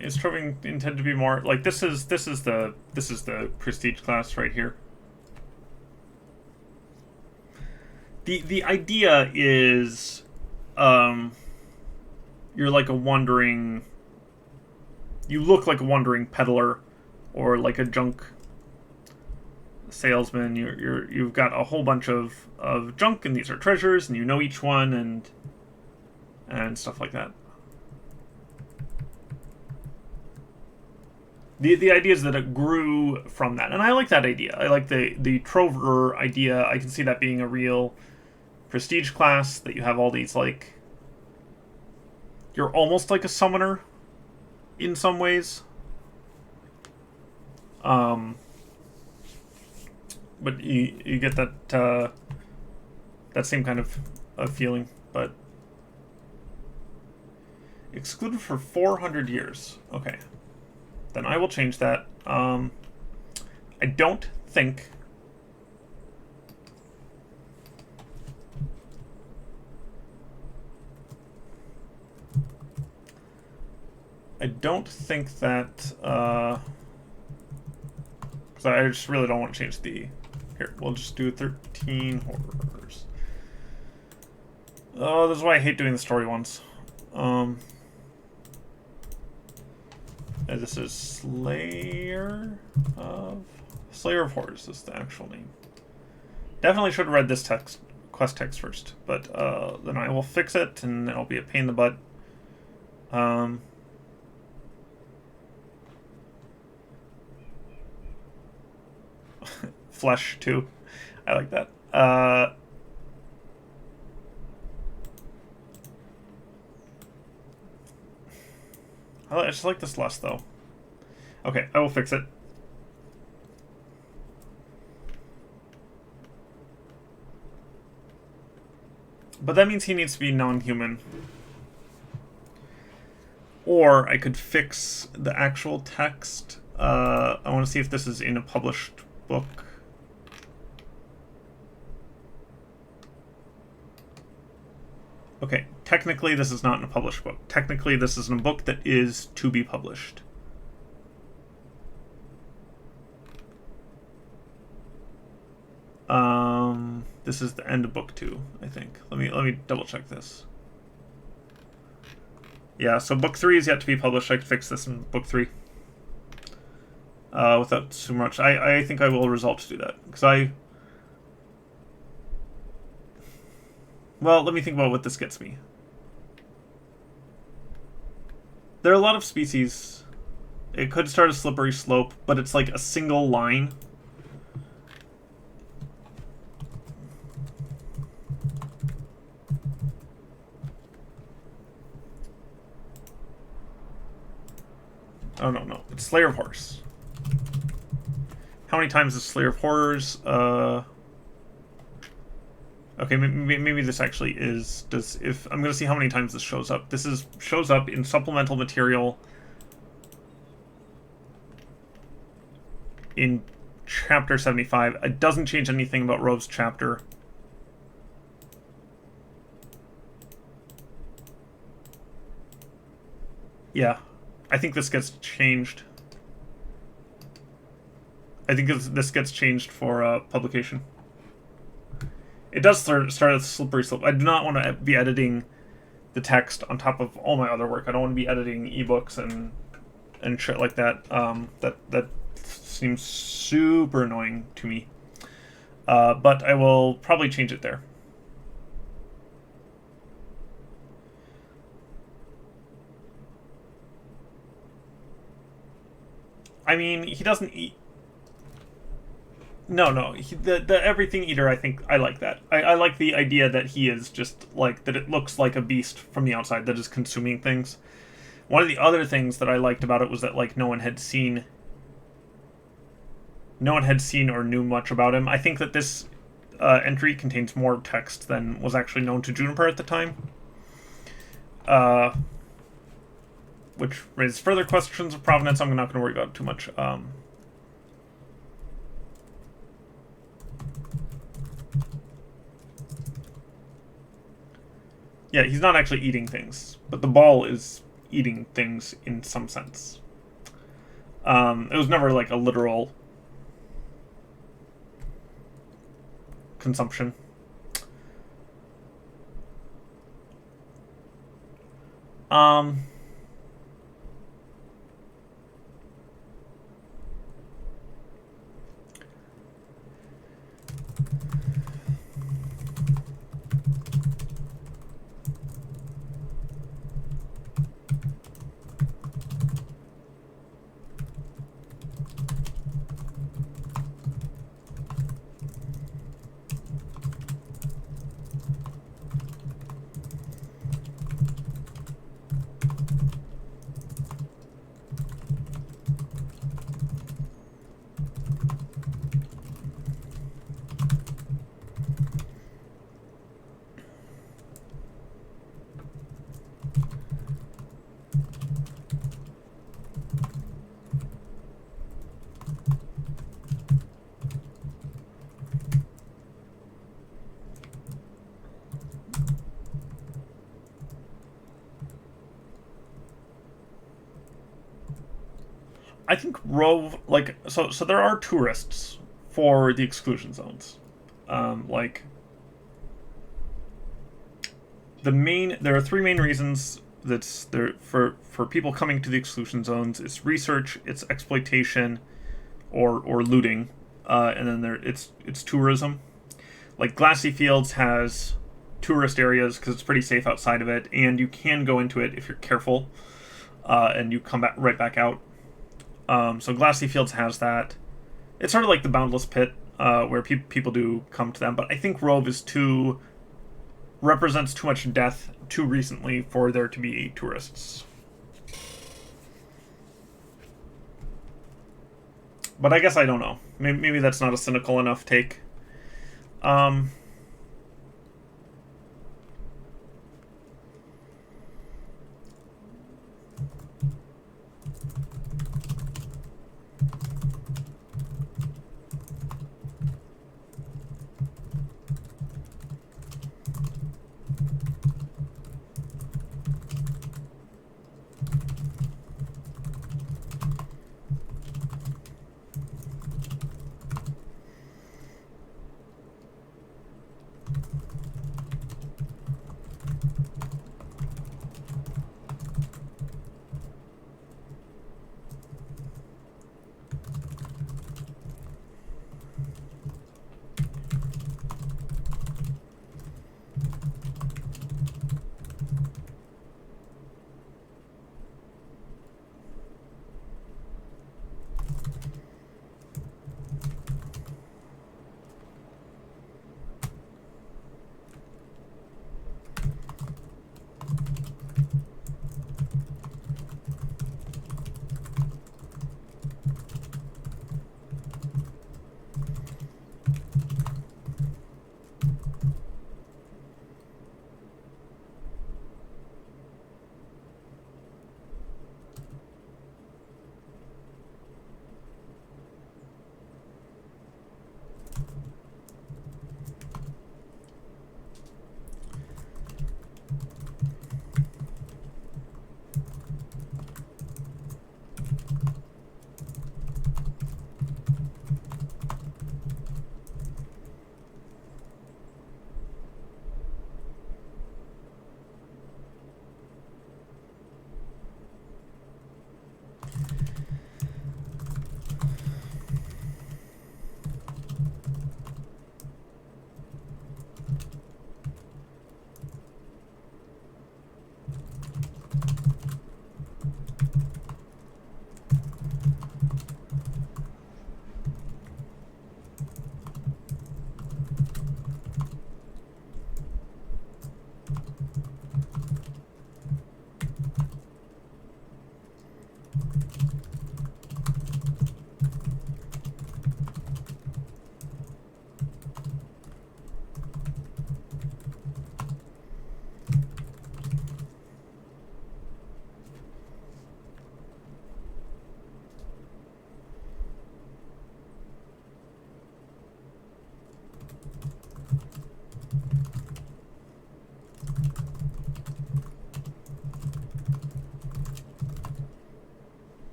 Is troving intended to be more like this is the prestige class right here. The idea is you're like a wandering, you look like a wandering peddler or like a junk salesman. You've got a whole bunch of junk, and these are treasures, and you know each one, and stuff like that. The idea is that it grew from that, and I like that idea. I like the trover idea. I can see that being a real prestige class, that you have all these, like, you're almost like a summoner in some ways. But you get that that same kind of feeling. But Excluded for 400 years. Okay. Then I will change that. I don't think... that... because I just really don't want to change the... Here, we'll just do 13 horrors. Oh, this is why I hate doing the story ones. This is Slayer of Horrors is the actual name. Definitely should have read this quest text first, but then I will fix it, and it'll be a pain in the butt. Flesh too, I like that. I just like this less, though. Okay, I will fix it. But that means he needs to be non-human. Or I could fix the actual text. I want to see if this is in a published book. Okay, technically this is not in a published book. Technically this is in a book that is to be published. This is the end of book 2, I think. Let me double check this. Yeah, so book 3 is yet to be published. I could fix this in book 3. Without too much. I think I will resolve to do that. Because well, let me think about what this gets me. There are a lot of species. It could start a slippery slope, but it's like a single line. Oh, no. It's Slayer of Horrors. How many times is Slayer of Horrors? Okay, maybe this actually is... If I'm going to see how many times this shows up. This shows up in supplemental material in chapter 75. It doesn't change anything about Rove's chapter. Yeah, I think this gets changed. I think this gets changed for publication. It does start a slippery slope. I do not want to be editing the text on top of all my other work. I don't want to be editing ebooks and shit like that. That seems super annoying to me. But I will probably change it there. I mean, he doesn't eat... No. The everything eater, I think I like that. I like the idea that he is just like that. It looks like a beast from the outside that is consuming things. One of the other things that I liked about it was that like no one had seen or knew much about him. I think that this entry contains more text than was actually known to Juniper at the time. Which raises further questions of provenance. I'm not going to worry about it too much. Yeah, he's not actually eating things, but the ball is eating things in some sense. It was never like a literal consumption. I think Rove, like, so there are tourists for the exclusion zones. Like, there are three main reasons that's there for people coming to the exclusion zones. It's research, it's exploitation, or looting, and then it's tourism. Like Glassy Fields has tourist areas because it's pretty safe outside of it, and you can go into it if you're careful, and you come right back out. So Glassy Fields has that. It's sort of like the Boundless Pit, where people do come to them, but I think Rove represents too much death too recently for there to be tourists. But I guess I don't know. Maybe that's not a cynical enough take.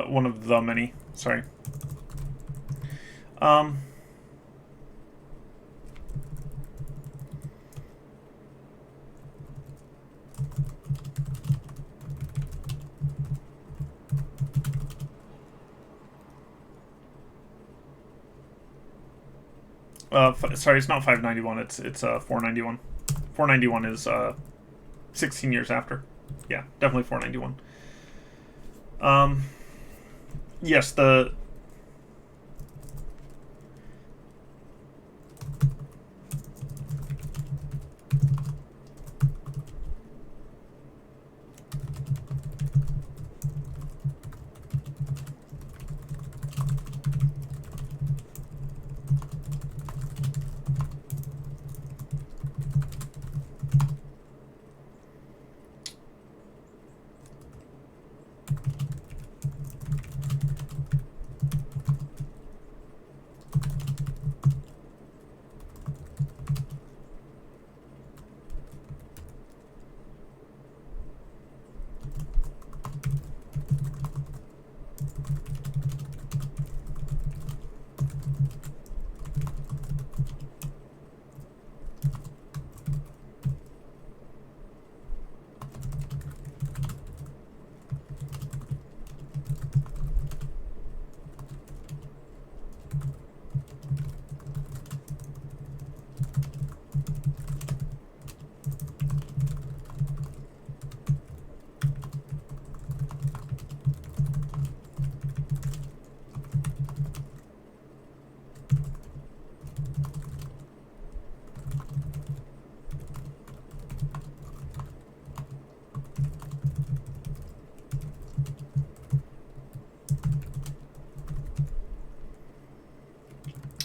One of the many. Sorry. Um, sorry, it's not 591. It's 491. 491 is 16 years after. Yeah, definitely 491. Yes, the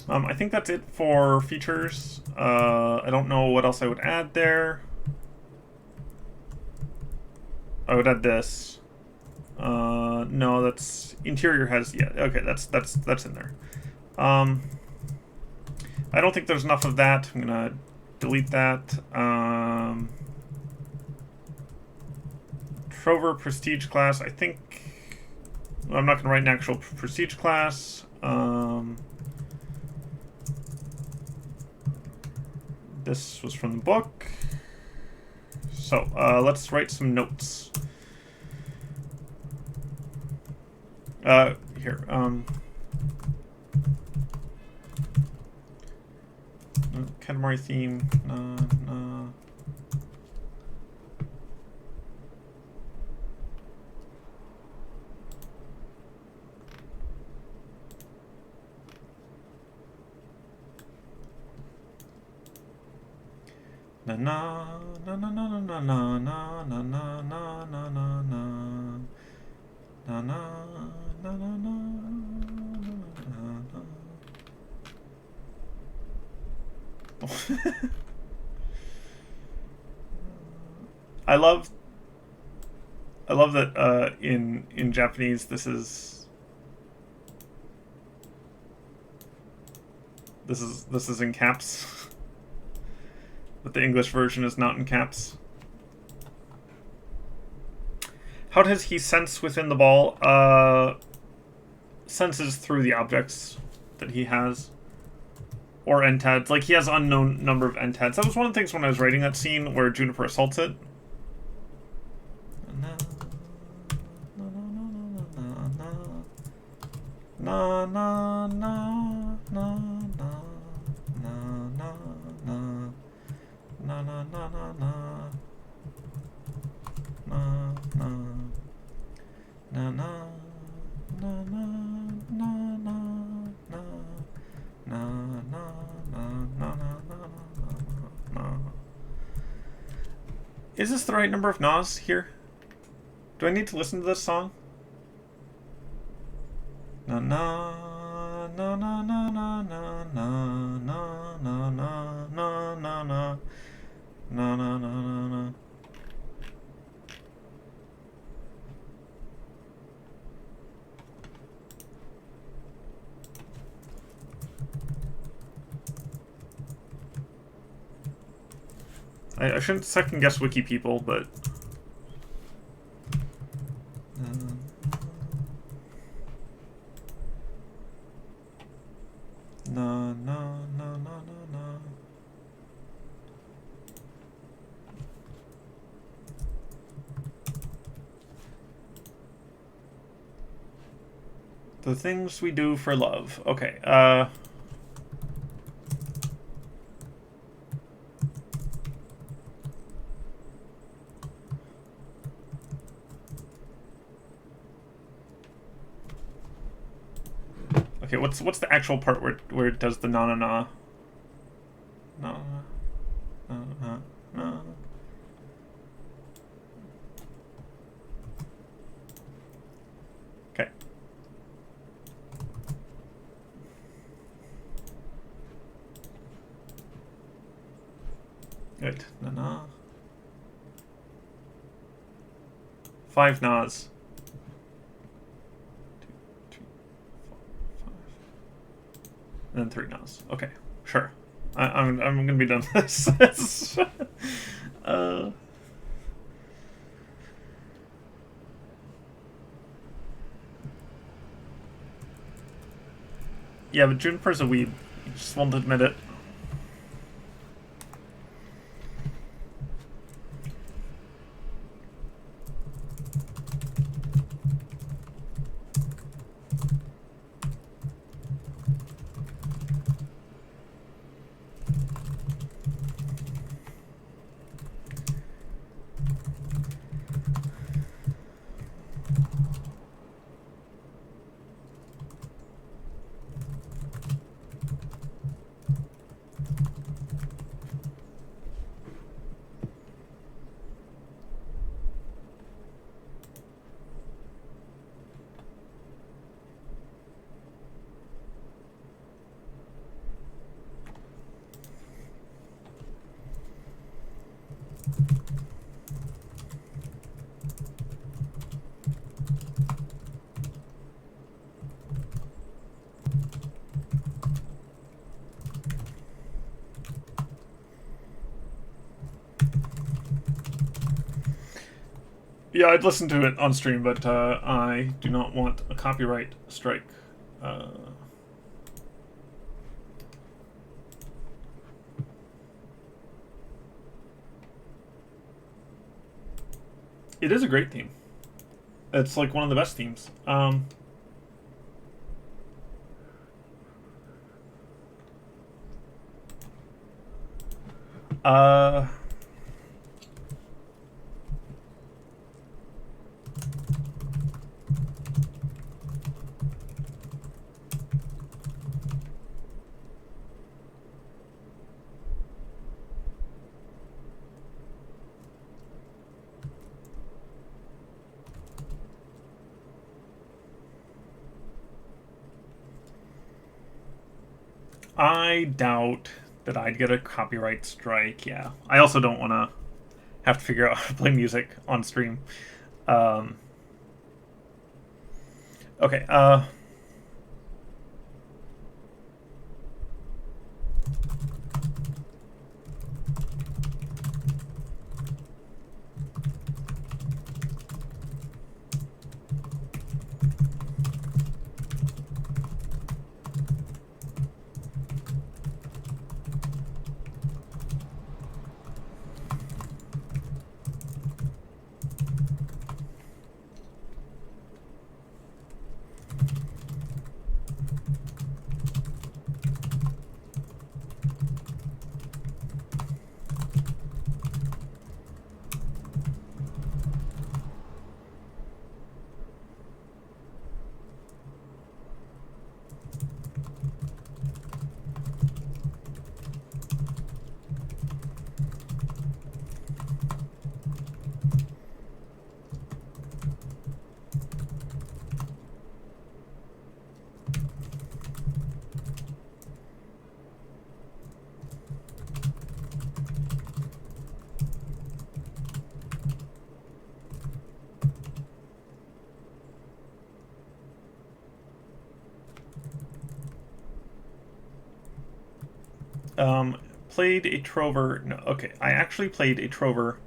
I think that's it for features. I don't know what else I would add there. I would add this. No, that's interior has, yeah, okay, that's in there. I don't think there's enough of that. I'm gonna delete that. Trover prestige class. I think I'm not gonna write an actual prestige class. This was from the book. So let's write some notes. Here. Katamari theme. Na na na na na na na na na na na na na na na na na na. I love that in Japanese this is in caps. But the English version is not in caps. How does he sense within the ball? Senses through the objects that he has. Or NTADs. Like, he has unknown number of NTADs. That was one of the things when I was writing that scene where Juniper assaults it. Na na na na na na na na na. Na na na na na na na na na na na na. Is this the right number of nas here? Do I need to listen to this song? Na na na na na na na na na na na na na na. No, no, no, no, no. I shouldn't second guess wiki people, but no, no, no, no, no, no. The things we do for love. Okay, Okay, what's the actual part where it does the na na na? Na na na na. Okay. Good. Na na. 5 nas. 2, 3, 4, 5. And then 3 nas. Okay, sure. I'm gonna be done with this. Yeah, but Juniper's a weeb. He just won't admit it. Yeah, I'd listen to it on stream, but I do not want a copyright strike. It is a great theme. It's like one of the best themes. I doubt that I'd get a copyright strike. Yeah, I also don't want to have to figure out how to play music on stream. Okay. Played a Trover. No, okay, I actually played a Trover.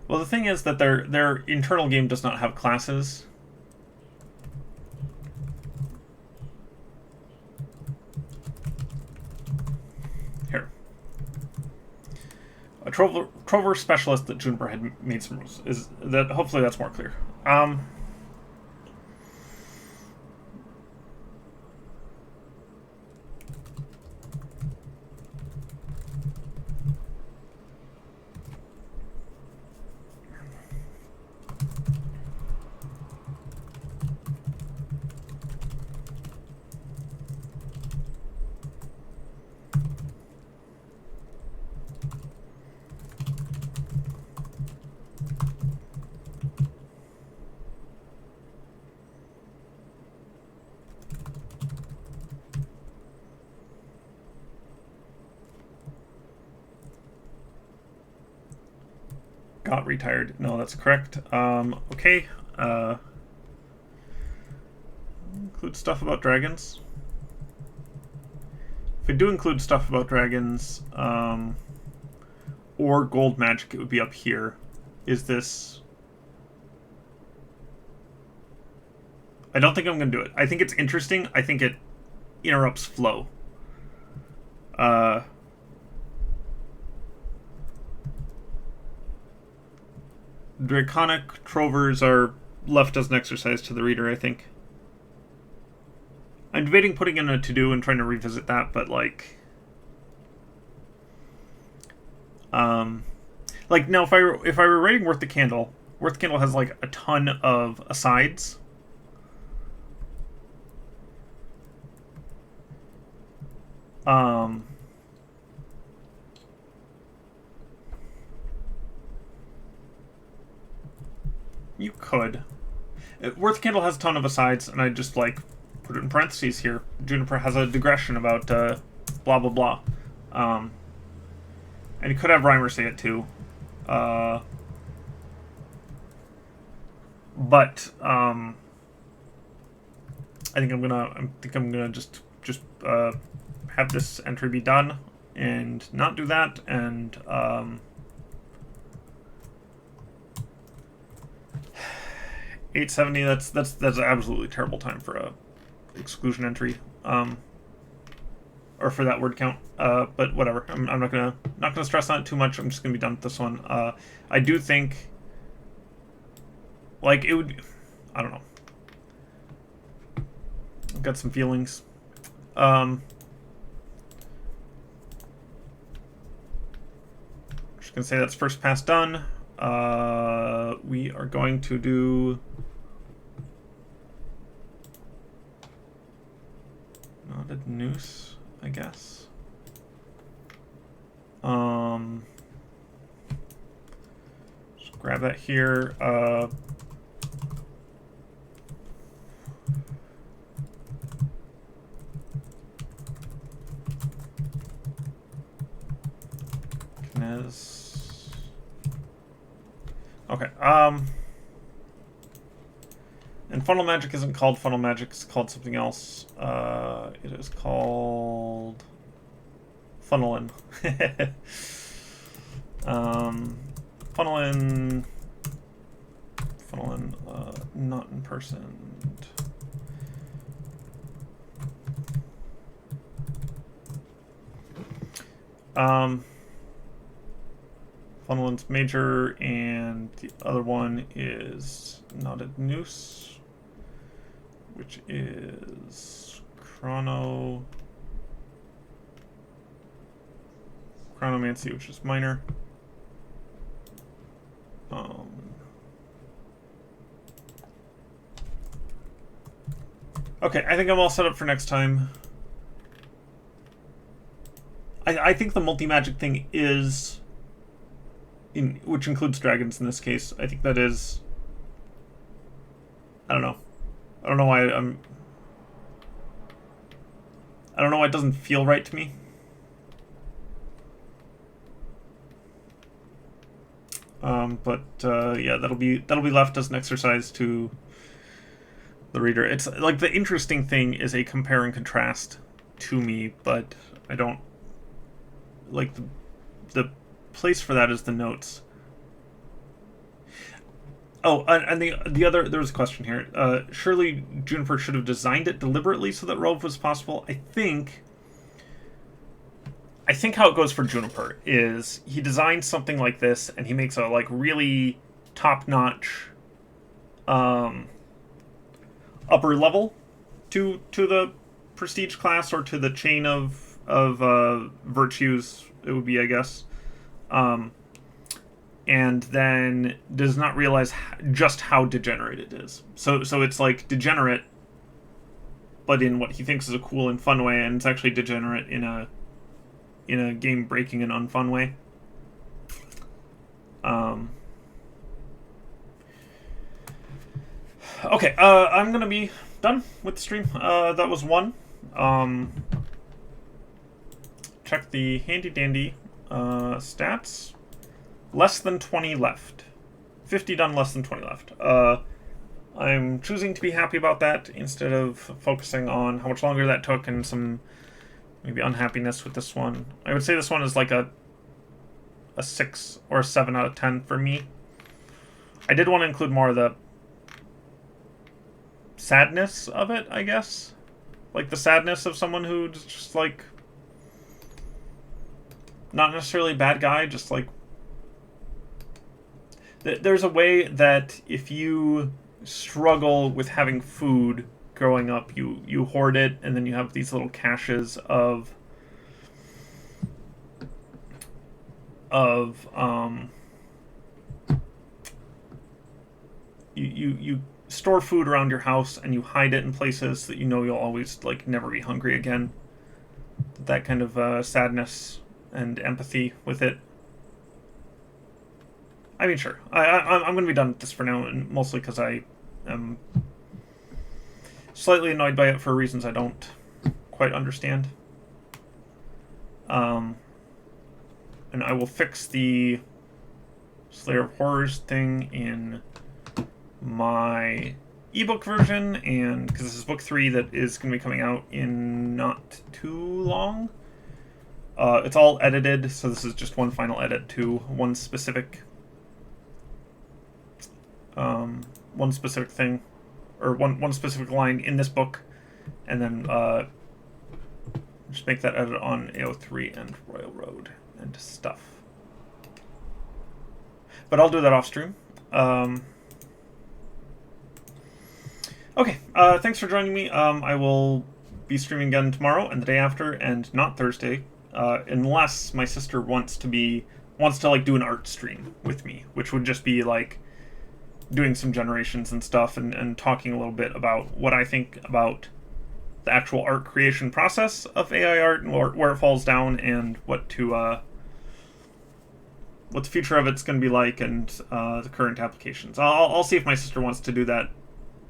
Well, the thing is that their internal game does not have classes. Here. A Trover specialist that Juniper had made some rules. Is that hopefully that's more clear. got retired. No, that's correct. Okay. Include stuff about dragons. If I do include stuff about dragons, or gold magic, it would be up here. Is this... I don't think I'm going to do it. I think it's interesting. I think it interrupts flow. Draconic Trovers are left as an exercise to the reader, I think. I'm debating putting in a to-do and trying to revisit that, but like now if I were writing Worth the Candle has like a ton of asides. You could. Worth the Candle has a ton of asides, and I just like put it in parentheses here. Juniper has a digression about blah blah blah. And you could have Reimer say it too. But I think I'm gonna just have this entry be done and not do that, and 870. That's an absolutely terrible time for a exclusion entry, or for that word count. But whatever. I'm not gonna stress on it too much. I'm just gonna be done with this one. I do think, like, it would. I don't know. I've got some feelings. Just gonna say that's first pass done. We are going to do knotted noose, I guess. Just grab that here. Okay. And funnel magic isn't called funnel magic, it's called something else. It is called funnelin. Funnelin, not in person. Funnelin's major, and the other one is knotted noose, which is chronomancy, which is minor. Okay, I think I'm all set up for next time. I think the multi-magic thing is, which includes dragons in this case. I think that is... I don't know why I don't know why it doesn't feel right to me. Yeah, that'll be left as an exercise to the reader. It's like the interesting thing is a compare and contrast to me, but I don't like the place for that is the notes. Oh, and the other, there was a question here. Surely Juniper should have designed it deliberately so that Rove was possible. I think how it goes for Juniper is he designs something like this and he makes a like really top-notch upper level to the prestige class, or to the chain of virtues, it would be, I guess. And then does not realize just how degenerate it is. So it's like degenerate, but in what he thinks is a cool and fun way, and it's actually degenerate in a game-breaking and unfun way. Okay, I'm gonna be done with the stream. That was one. Check the handy-dandy stats. less than 20 left. 50 done, less than 20 left. I'm choosing to be happy about that instead of focusing on how much longer that took and some maybe unhappiness with this one. I would say this one is like a 6 or a 7 out of 10 for me. I did want to include more of the sadness of it, I guess. Like the sadness of someone who's just like not necessarily a bad guy, just like there's a way that if you struggle with having food growing up, you hoard it, and then you have these little caches of you store food around your house and you hide it in places that you know you'll always like never be hungry again. That kind of sadness and empathy with it. I mean, sure. I'm going to be done with this for now, and mostly because I am slightly annoyed by it for reasons I don't quite understand. And I will fix the Slayer of Horrors thing in my ebook version, and because this is book 3 that is going to be coming out in not too long. It's all edited, so this is just one final edit to one specific thing, or one specific line in this book, and then just make that edit on AO3 and Royal Road and stuff. But I'll do that off stream. Okay, thanks for joining me. I will be streaming again tomorrow and the day after, and not Thursday, unless my sister wants to like do an art stream with me, which would just be like doing some generations and stuff, and talking a little bit about what I think about the actual art creation process of AI art and where it falls down, and what the future of it's going to be like, and the current applications. I'll see if my sister wants to do that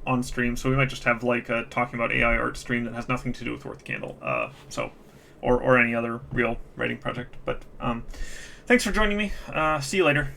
on stream, so we might just have like a talking about AI art stream that has nothing to do with Worth the Candle, or any other real writing project. But thanks for joining me. See you later.